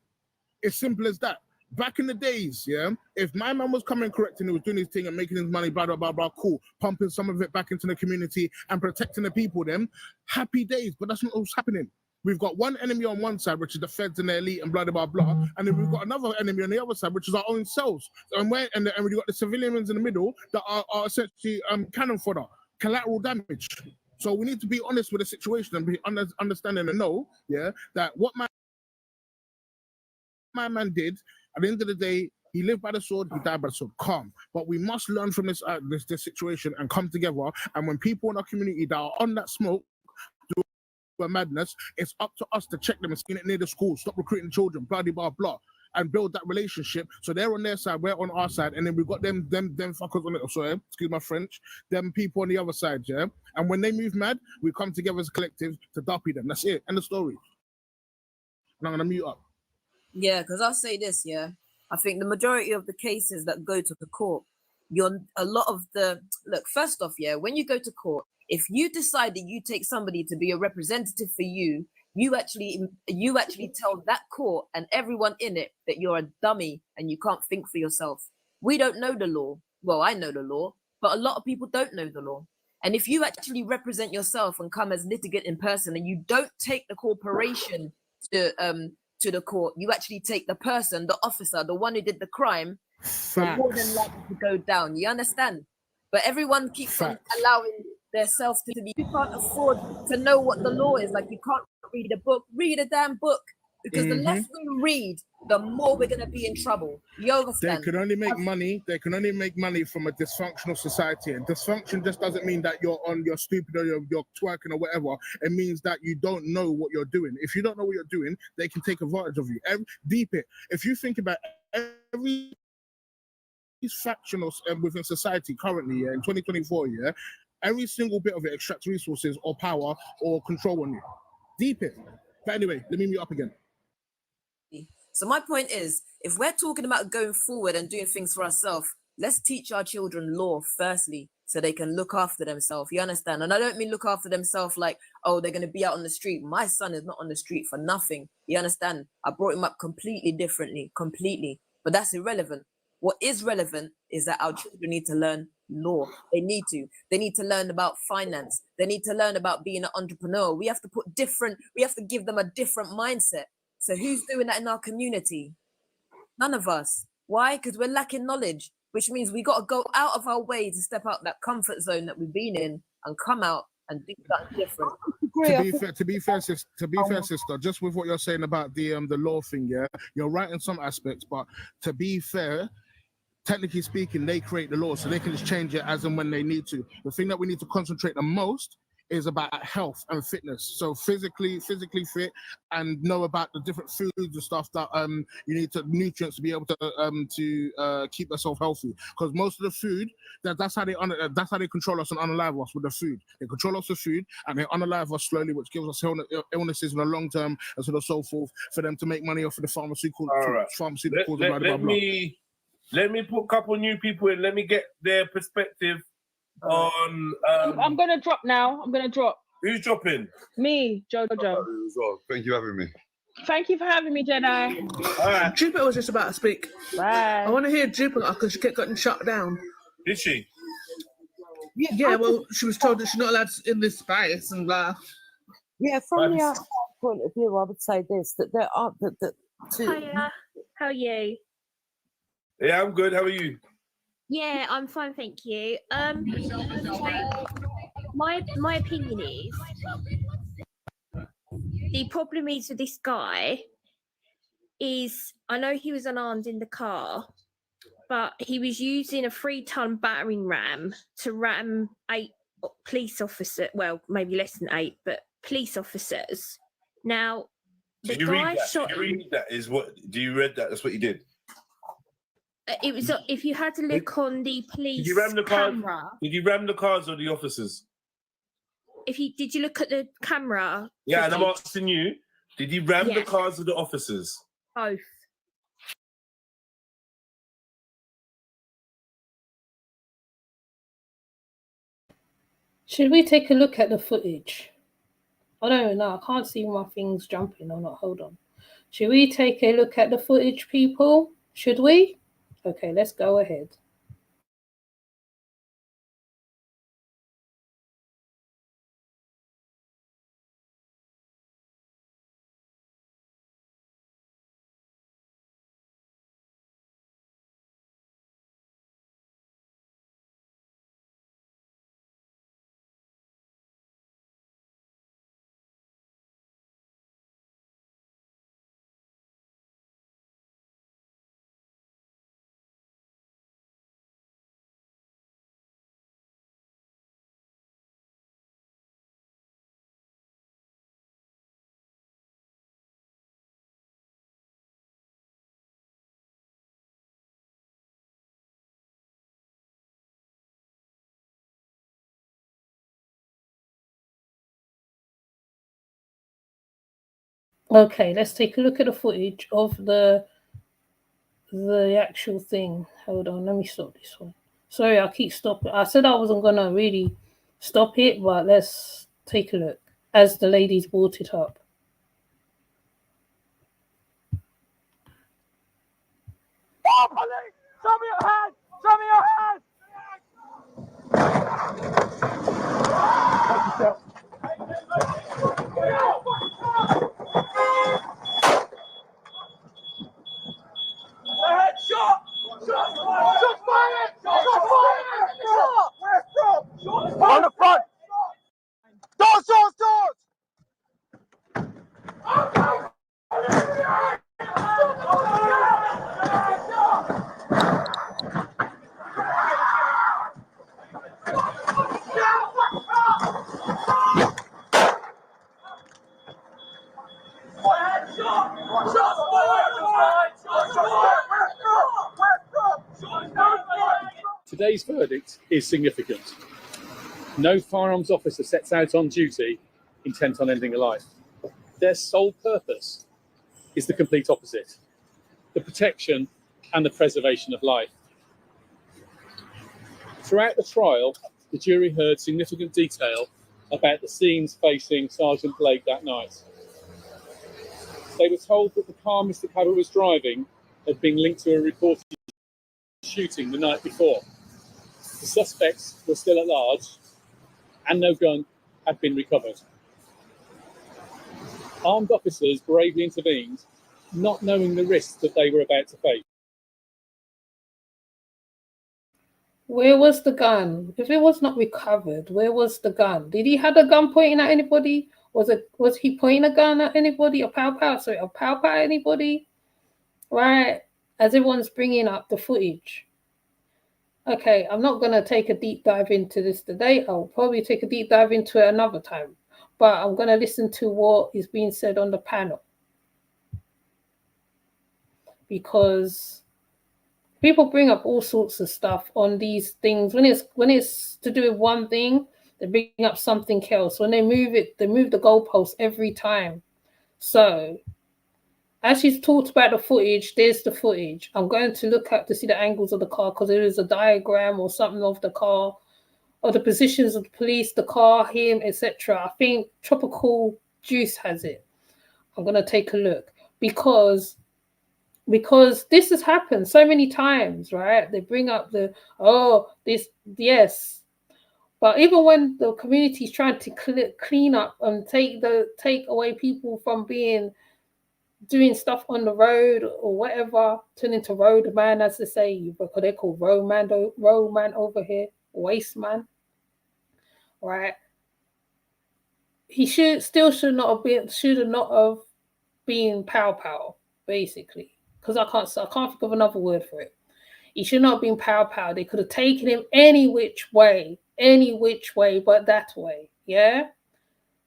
it's simple as that. Back in the days, yeah, if my man was coming correct and he was doing his thing and making his money, blah, blah, blah, blah, cool, pumping some of it back into the community and protecting the people, then happy days. But that's not what's happening. We've got one enemy on one side, which is the feds and the elite and blah, blah, blah, blah. And then we've got another enemy on the other side, which is our own selves. And we've got the civilians in the middle that are essentially cannon fodder, collateral damage. So we need to be honest with the situation and be understanding and know, yeah, that what my man did, at the end of the day, he lived by the sword, he died by the sword. Calm. But we must learn from this situation and come together. And when people in our community that are on that smoke do a madness, it's up to us to check them and skin it near the school, stop recruiting children, blah, blah, blah, and build that relationship. So they're on their side, we're on our side, and then we've got them fuckers on it. Sorry, excuse my French. Them people on the other side, yeah. And when they move mad, we come together as a collective to duppy them. That's it. End of story. And I'm gonna mute up. Yeah, because I'll say this, yeah. I think the majority of the cases that go to the court, first off, yeah, when you go to court, if you decide that you take somebody to be a representative for you, you actually tell that court and everyone in it that you're a dummy and you can't think for yourself. We don't know the law. Well, I know the law, but a lot of people don't know the law. And if you actually represent yourself and come as litigant in person and you don't take the corporation to the court, you actually take the person, the officer, the one who did the crime, more than likely to go down. You understand? But everyone keeps on allowing themselves to be. You can't afford to know what the law is. Like, you can't read a book. Read a damn book. Because the less we read, the more we're gonna be in trouble. You understand? They can only make money. They can only make money from a dysfunctional society. And dysfunction just doesn't mean that you're stupid or you're twerking or whatever. It means that you don't know what you're doing. If you don't know what you're doing, they can take advantage of you. Deep it. If you think about every faction within society currently, in 2024, every single bit of it extracts resources or power or control on you. Deep it. But anyway, let me mute up again. So my point is, if we're talking about going forward and doing things for ourselves, let's teach our children law firstly, so they can look after themselves. You understand? And I don't mean look after themselves like, oh, they're going to be out on the street. My son is not on the street for nothing. You understand? I brought him up completely differently, but that's irrelevant. What is relevant is that our children need to learn law. They need to learn about finance. They need to learn about being an entrepreneur. We have to give them a different mindset. So who's doing that in our community? None of us. Why? Because we're lacking knowledge, which means we got to go out of our way to step out that comfort zone that we've been in and come out and do something different. To be fair, sister, just with what you're saying about the law thing, you're right in some aspects, but to be fair, technically speaking, they create the law, so they can just change it as and when they need to. The thing that we need to concentrate the most is about health and fitness. So physically fit, and know about the different foods and stuff that you need nutrients to be able to keep yourself healthy. Because most of the food, that's how they control us and unalive us with the food. They control us with food and they unalive us slowly, which gives us illnesses in the long term and so on and so forth, for them to make money off of the pharmaceuticals. Let me put a couple new people in. Let me get their perspective on. I'm gonna drop now. Who's dropping? Me, Jojo. Thank you for having me. Thank you for having me, Jedi. All right. Jupiter was just about to speak. Bye. I want to hear Jupiter because she kept getting shut down. Did she? Yeah, well, she was told that she's not allowed in this space and blah. Yeah, from the outside point of view, I would say this, that there are Hiya, how are you? Yeah, I'm good. How are you? Yeah, I'm fine, thank you. My opinion is the problem is with this guy is I know he was unarmed in the car, but he was using a 3-ton battering ram to ram 8 police officers, well, maybe less than 8, but police officers. Now, the guy shot him. Do you read that? Do you read that? That's what he did. It was if you had to look on the police Did you ram the camera. cars? Did you ram the cars or the officers? Did you look at the camera? Yeah, and I'm asking you, did you ram the cars or the officers? Both. Should we take a look at the footage? I don't know. I can't see my things jumping or not. Hold on. Should we take a look at the footage, people? Should we? Okay, let's go ahead. Okay, let's take a look at the footage of the actual thing. Hold on, let me stop this one. Sorry, I keep stopping. I said I wasn't gonna really stop it, but let's take a look as the ladies brought it up. Oh, police! Show me your hands! Show me your hands! Shot! Shots fired! Shots fired! Shots fired! Shot! Where's on the front! Doors! Doors! Doors! Today's verdict is significant. No firearms officer sets out on duty intent on ending a life. Their sole purpose is the complete opposite: the protection and the preservation of life. Throughout the trial, the jury heard significant detail about the scenes facing Sergeant Blake that night. They were told that the car Mr. Cabot was driving had been linked to a reported shooting the night before. The suspects were still at large and no gun had been recovered. Armed officers bravely intervened, not knowing the risks that they were about to face. Where was the gun? If it was not recovered, where was the gun? Did he have a gun pointing at anybody? Was he pointing a gun at anybody? A pow at anybody? Right? As everyone's bringing up the footage. Okay, I'm not going to take a deep dive into this today. I'll probably take a deep dive into it another time. But I'm going to listen to what is being said on the panel. Because people bring up all sorts of stuff on these things. When it's to do with one thing, they bring up something else. When they move it, they move the goalposts every time. So, as she's talked about the footage, there's the footage. I'm going to look up to see the angles of the car because there is a diagram or something of the car, or the positions of the police, the car, him, etc. I think Tropical Juice has it. I'm going to take a look because this has happened so many times, right? They bring up yes. But even when the community is trying to clean up and take away people from doing stuff on the road or whatever, turn into road man, as they say, because they're called road man over here, waste man, right? He should not have been pow, basically, because I can't think of another word for it. He should not have been pow. They could have taken him any which way but that way. Yeah,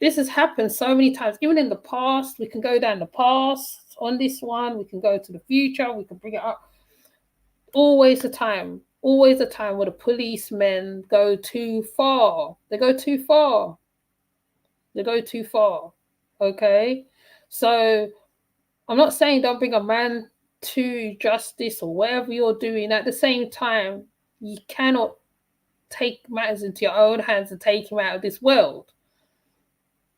this has happened so many times. Even in the past, we can go down the past on this one. We can go to the future. We can bring it up. Always a time where the policemen go too far. They go too far. Okay, so I'm not saying don't bring a man to justice or whatever you're doing. At the same time, you cannot take matters into your own hands and take him out of this world,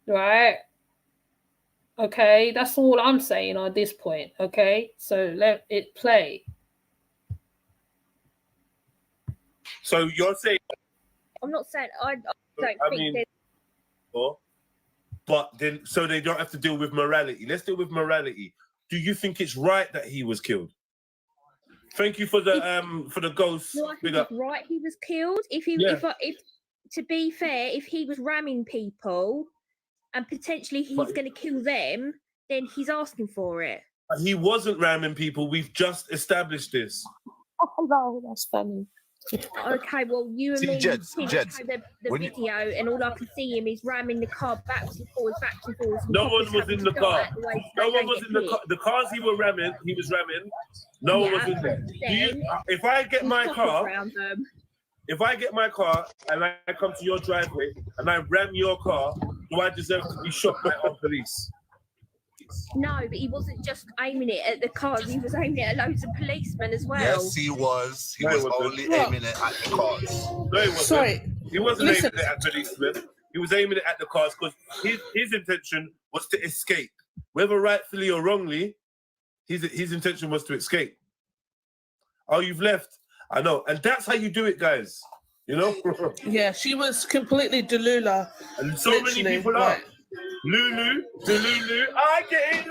right? Okay, that's all I'm saying at this point. Okay, so let it play. So you're saying? I'm not saying I don't think there's. But then, so they don't have to deal with morality. Let's deal with morality. Do you think it's right that he was killed? Thank you for the ghost. No, I think it's right he was killed. If to be fair, if he was ramming people and potentially he's going to kill them, then he's asking for it. He wasn't ramming people. We've just established this. Oh no, that's funny. Okay, well, you and me Jeds, the video, and all I can see him is ramming the car backwards and forwards. No one was in the car. No one was in the car. The cars he was ramming, no one was in there. If I get my car, and I come to your driveway and I ram your car, do I deserve to be shot by our police? No, but he wasn't just aiming it at the cars. He was aiming it at loads of policemen as well. Yes, he was. He was only aiming it at the cars. No, he wasn't. Sorry. He wasn't aiming it at policemen. He was aiming it at the cars because his intention was to escape. Whether rightfully or wrongly, his intention was to escape. Oh, you've left. I know. And that's how you do it, guys. You know? Yeah, she was completely Delula. And so many people are. Lulu, Delulu. I get it,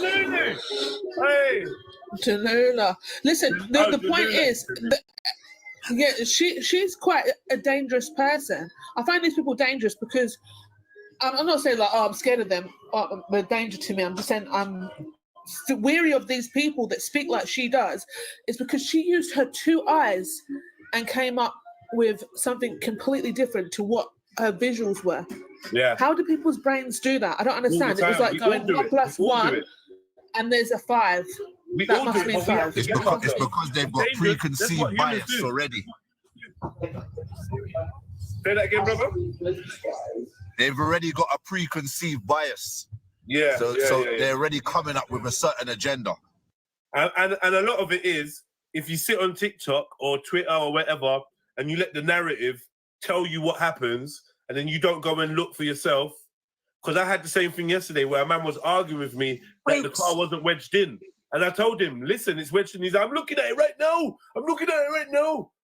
Lulu. Hey. Delula. Listen, the point is, she's quite a dangerous person. I find these people dangerous because I'm not saying like, I'm scared of them, they're a danger to me. I'm just saying I'm weary of these people that speak like she does. It's because she used her two eyes and came up with something completely different to what her visuals were. Yeah. How do people's brains do that? I don't understand. It was like going 1 + 1 and there's a 5. We That all must do it, mean but we have five. to It's get because, ourselves. they've got Dangerous. That's preconceived what humans bias do. already. Say that again, brother. They've already got a preconceived bias. Yeah. So they're already coming up with a certain agenda. And a lot of it is, if you sit on TikTok or Twitter or whatever, and you let the narrative tell you what happens, and then you don't go and look for yourself. Because I had the same thing yesterday where a man was arguing with me that the car wasn't wedged in. And I told him, listen, it's wedged in. He's like, I'm looking at it right now.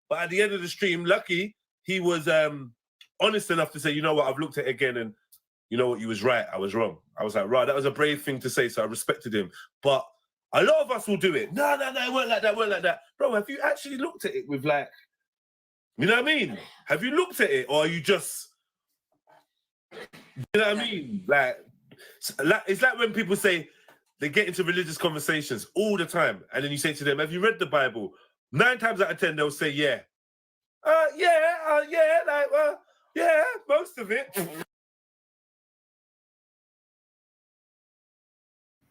But at the end of the stream, lucky, he was honest enough to say, you know what, I've looked at it again, and you know what, you was right, I was wrong. I was like, right, that was a brave thing to say, so I respected him. But a lot of us will do it. No, it weren't like that. Bro, have you actually looked at it with like, you know what I mean? Have you looked at it, or are you just, you know what I mean? Like, it's like when people say they get into religious conversations all the time, and then you say to them, have you read the Bible? 9 times out of 10, they'll say, yeah. Yeah, most of it.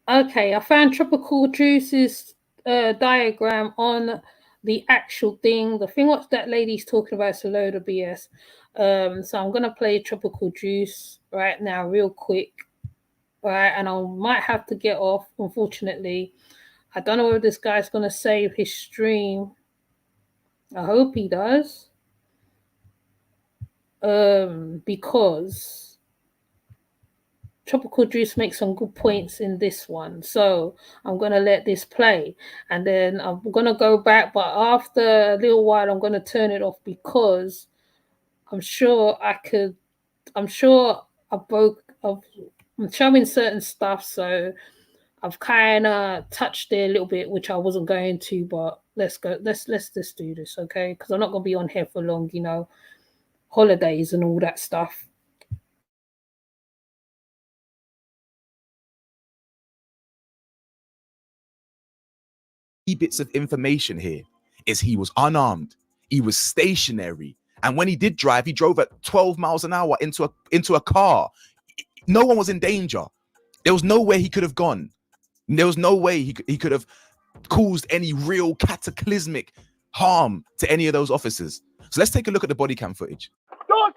Okay, I found Tropical Juice's diagram on the actual thing. The thing what that lady's talking about is a load of BS. So I'm gonna play Tropical Juice right now, real quick. Right, and I might have to get off, unfortunately. I don't know whether this guy's gonna save his stream. I hope he does. Because Tropical Juice makes some good points in this one. So I'm going to let this play. And then I'm going to go back. But after a little while, I'm going to turn it off because I'm sure I'm showing certain stuff. So I've kind of touched it a little bit, which I wasn't going to. But let's go. Let's just do this, okay? Because I'm not going to be on here for long, you know, holidays and all that stuff. Bits of information here is he was unarmed, he was stationary, and when he did drive, he drove at 12 miles an hour into a car. No one was in danger. There was no way he could have gone. There was no way he could have caused any real cataclysmic harm to any of those officers. So let's take a look at the body cam footage. Don't!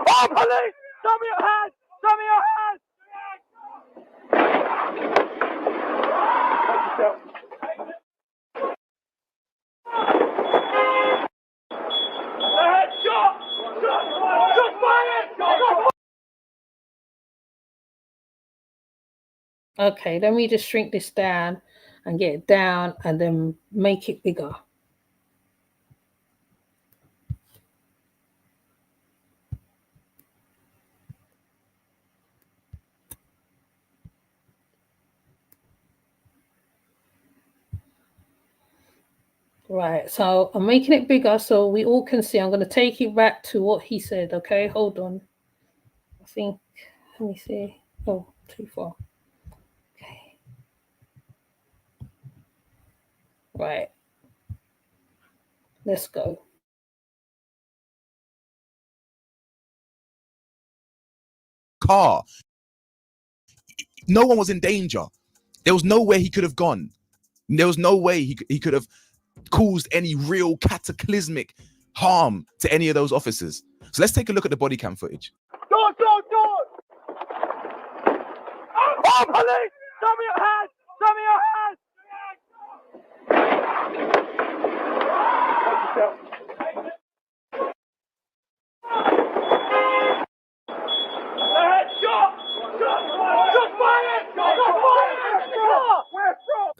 Oh, police! Show me your hands! Show me your hands! Okay, let me just shrink this down and get it down and then make it bigger. Right, so I'm making it bigger so we all can see. I'm going to take it back to what he said, okay? Hold on. I think, let me see. Oh, too far. Okay. Right. Let's go. Car. No one was in danger. There was no way he could have gone. There was no way he could have caused any real cataclysmic harm to any of those officers. So let's take a look at the body cam footage. Don't! Oh, police! Show me your hands! Show me your hands!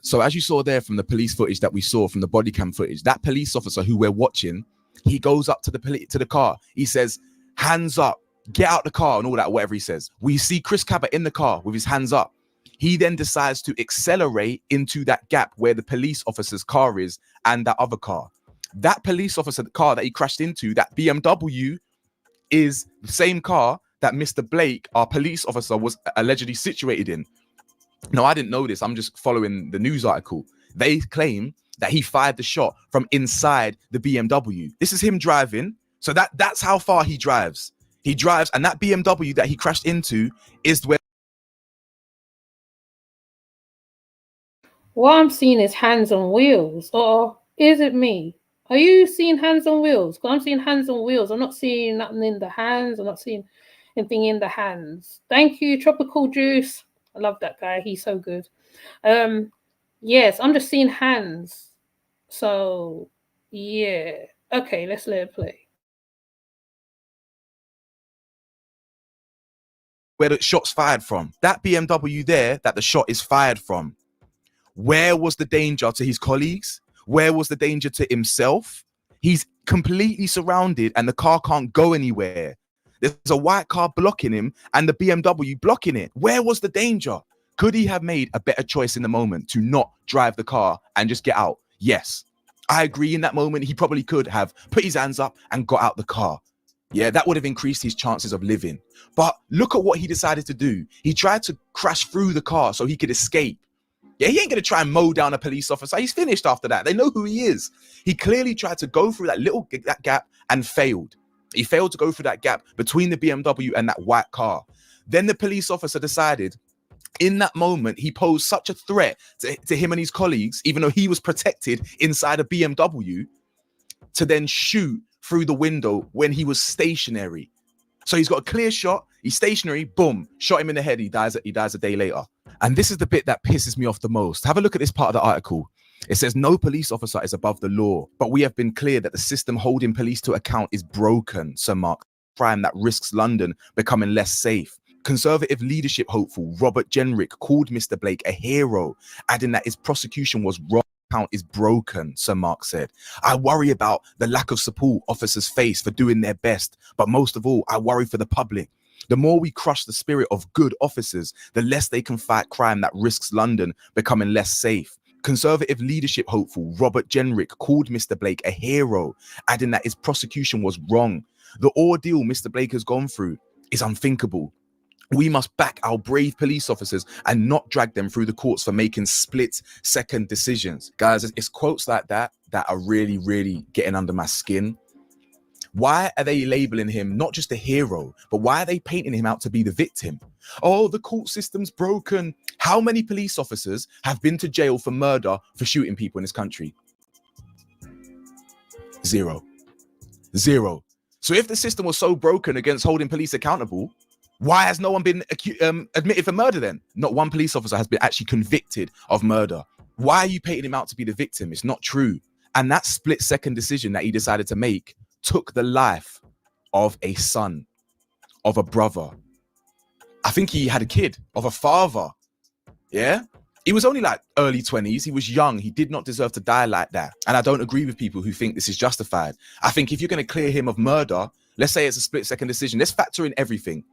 So as you saw there from the police footage that we saw from the body cam footage, that police officer who we're watching, he goes up to the car. He says, hands up, get out the car and all that, whatever he says. We see Chris Cabot in the car with his hands up. He then decides to accelerate into that gap where the police officer's car is and that other car. That police officer, the car that he crashed into, that BMW, is the same car that Mr. Blake, our police officer, was allegedly situated in. No, I didn't know this. I'm just following the news article. They claim that he fired the shot from inside the BMW. This is him driving. So that's how far he drives. He drives, and that BMW that he crashed into is where What I'm seeing is hands on wheels, or is it me? Are you seeing hands on wheels? Because I'm seeing hands on wheels. I'm not seeing nothing in the hands. I'm not seeing anything in the hands. Thank you, Tropical Juice. I love that guy. He's so good. Yes, I'm just seeing hands. So, yeah. Okay, let's let it play. Where the shot's fired from. That BMW there that the shot is fired from. Where was the danger to his colleagues? Where was the danger to himself? He's completely surrounded and the car can't go anywhere. There's a white car blocking him and the BMW blocking it. Where was the danger? Could he have made a better choice in the moment to not drive the car and just get out? Yes. I agree in that moment, he probably could have put his hands up and got out the car. Yeah, that would have increased his chances of living. But look at what he decided to do. He tried to crash through the car so he could escape. Yeah, he ain't going to try and mow down a police officer. He's finished after that. They know who he is. He clearly tried to go through that gap and failed. He failed to go through that gap between the BMW and that white car. Then the police officer decided in that moment, he posed such a threat to him and his colleagues, even though he was protected inside a BMW, to then shoot through the window when he was stationary. So he's got a clear shot, he's stationary, boom, shot him in the head, he dies a day later. And this is the bit that pisses me off the most. Have a look at this part of the article. It says, no police officer is above the law, but we have been clear that the system holding police to account is broken, Sir Mark. Crime that risks London becoming less safe. Conservative leadership hopeful Robert Jenrick called Mr. Blake a hero, adding that his prosecution was wrong. Count is broken, Sir Mark said. I worry about the lack of support officers face for doing their best, but most of all, I worry for the public. The more we crush the spirit of good officers, the less they can fight crime that risks London becoming less safe. Conservative leadership hopeful Robert Jenrick called Mr. Blake a hero, adding that his prosecution was wrong. The ordeal Mr. Blake has gone through is unthinkable. We must back our brave police officers and not drag them through the courts for making split-second decisions. Guys, it's quotes like that that are really, really getting under my skin. Why are they labeling him not just a hero, but why are they painting him out to be the victim? Oh, the court system's broken. How many police officers have been to jail for murder for shooting people in this country? Zero. So if the system was so broken against holding police accountable, why has no one been admitted for murder then? Not one police officer has been actually convicted of murder. Why are you painting him out to be the victim? It's not true. And that split-second decision that he decided to make took the life of a son, of a brother. I think he had a kid, of a father. Yeah? He was only like early 20s. He was young. He did not deserve to die like that. And I don't agree with people who think this is justified. I think if you're going to clear him of murder, let's say it's a split-second decision. Let's factor in everything.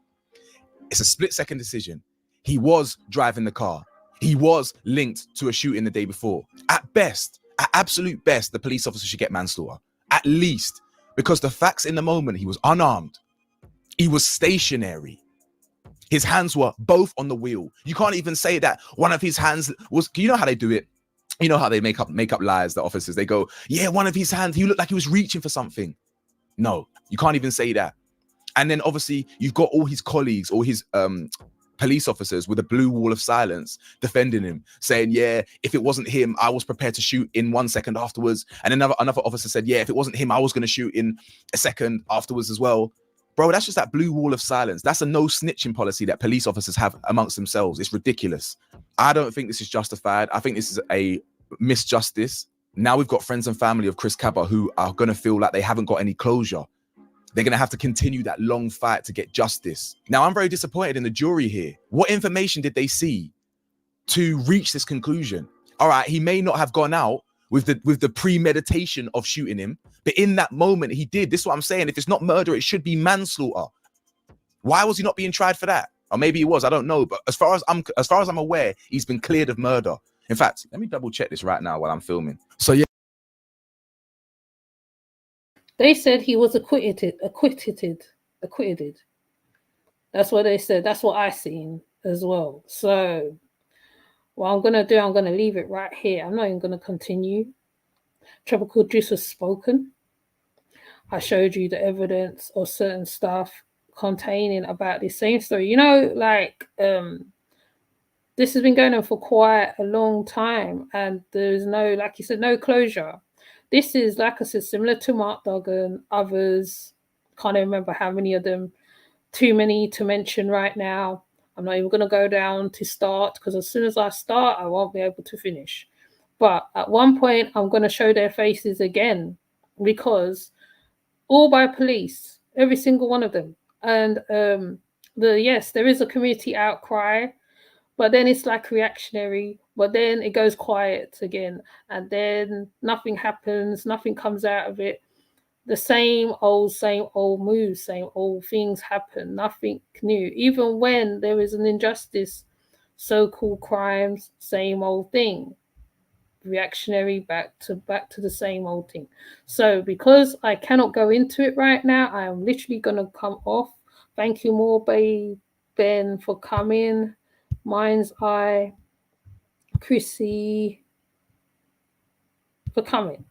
It's a split-second decision. He was driving the car. He was linked to a shooting the day before. At best, at absolute best, the police officer should get manslaughter. At least. Because the facts in the moment, he was unarmed. He was stationary. His hands were both on the wheel. You can't even say that one of his hands was, you know how they do it? You know how they make up lies, the officers. They go, yeah, one of his hands, he looked like he was reaching for something. No, you can't even say that. And then obviously you've got all his colleagues, all his police officers with a blue wall of silence defending him, saying, yeah, if it wasn't him, I was prepared to shoot in 1 second afterwards. And another officer said, yeah, if it wasn't him, I was going to shoot in a second afterwards as well. Bro, that's just that blue wall of silence. That's a no snitching policy that police officers have amongst themselves. It's ridiculous. I don't think this is justified. I think this is a misjustice. Now we've got friends and family of Chris Kaba who are going to feel like they haven't got any closure. They're going to have to continue that long fight to get justice. Now, I'm very disappointed in the jury here. What information did they see to reach this conclusion? All right, he may not have gone out with the premeditation of shooting him, but in that moment he did. This is what I'm saying. If it's not murder, it should be manslaughter. Why was he not being tried for that? Or maybe he was, I don't know. But as far as I'm aware, he's been cleared of murder. In fact, let me double check this right now while I'm filming. So yeah. They said he was acquitted. That's what they said. That's what I seen as well. So what I'm going to do, I'm going to leave it right here. I'm not even going to continue. Tropical Juice has spoken. I showed you the evidence of certain stuff containing about this same story. You know, like the this has been going on for quite a long time, and there's no, like you said, no closure. This is, like I said, similar to Mark Duggan, others, can't even remember how many of them, too many to mention right now. I'm not even going to go down to start, because as soon as I start, I won't be able to finish. But at one point, I'm going to show their faces again, because all by police, every single one of them. And yes, there is a community outcry, but then it's like reactionary, but then it goes quiet again, and then nothing happens, nothing comes out of it. The same old moves, same old things happen, nothing new. Even when there is an injustice, so-called crimes, same old thing. Reactionary, back to the same old thing. So because I cannot go into it right now, I am literally gonna come off. Thank you, Morbe, Ben, for coming. Mind's Eye, Chrissy, for coming.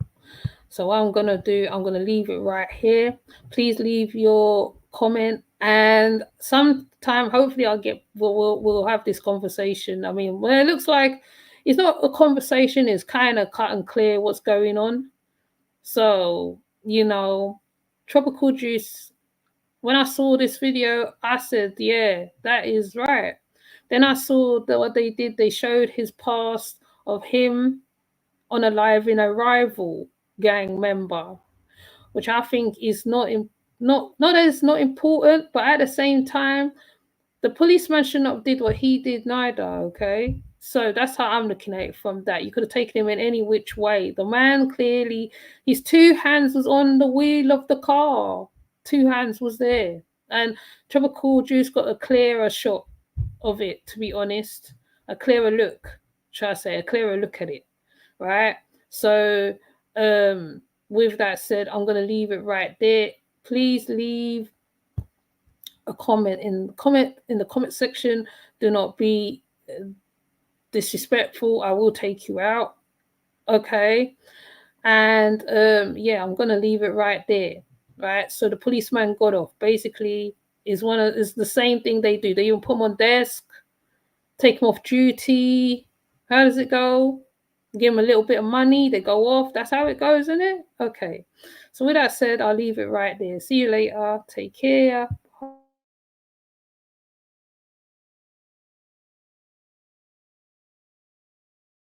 So what I'm gonna do, I'm gonna leave it right here. Please leave your comment, and sometime hopefully we'll have this conversation. I mean, well, it looks like it's not a conversation, it's kind of cut and clear what's going on. So, you know, Tropical Juice, when I saw this video, I said, yeah, that is right. Then I saw that what they did, they showed his past of him on a live in a rival gang member, which I think is not that it's not important, but at the same time, the policeman should not have did what he did neither, okay? So that's how I'm looking at it from that. You could have taken him in any which way. The man clearly, his two hands was on the wheel of the car. Two hands was there. And Tropical Juice got a clearer shot of it, to be honest. A clearer look, shall I say, a clearer look at it, right? So with that said, I'm going to leave it right there. Please leave a comment in the comment section. Do not be disrespectful. I will take you out, okay? And yeah, I'm gonna leave it right there, right? So the policeman got off. Basically, is the same thing they do. They even put him on desk, take him off duty. How does it go? Give him a little bit of money, they go off. That's how it goes, isn't it? Okay. So with that said, I'll leave it right there. See you later. Take care.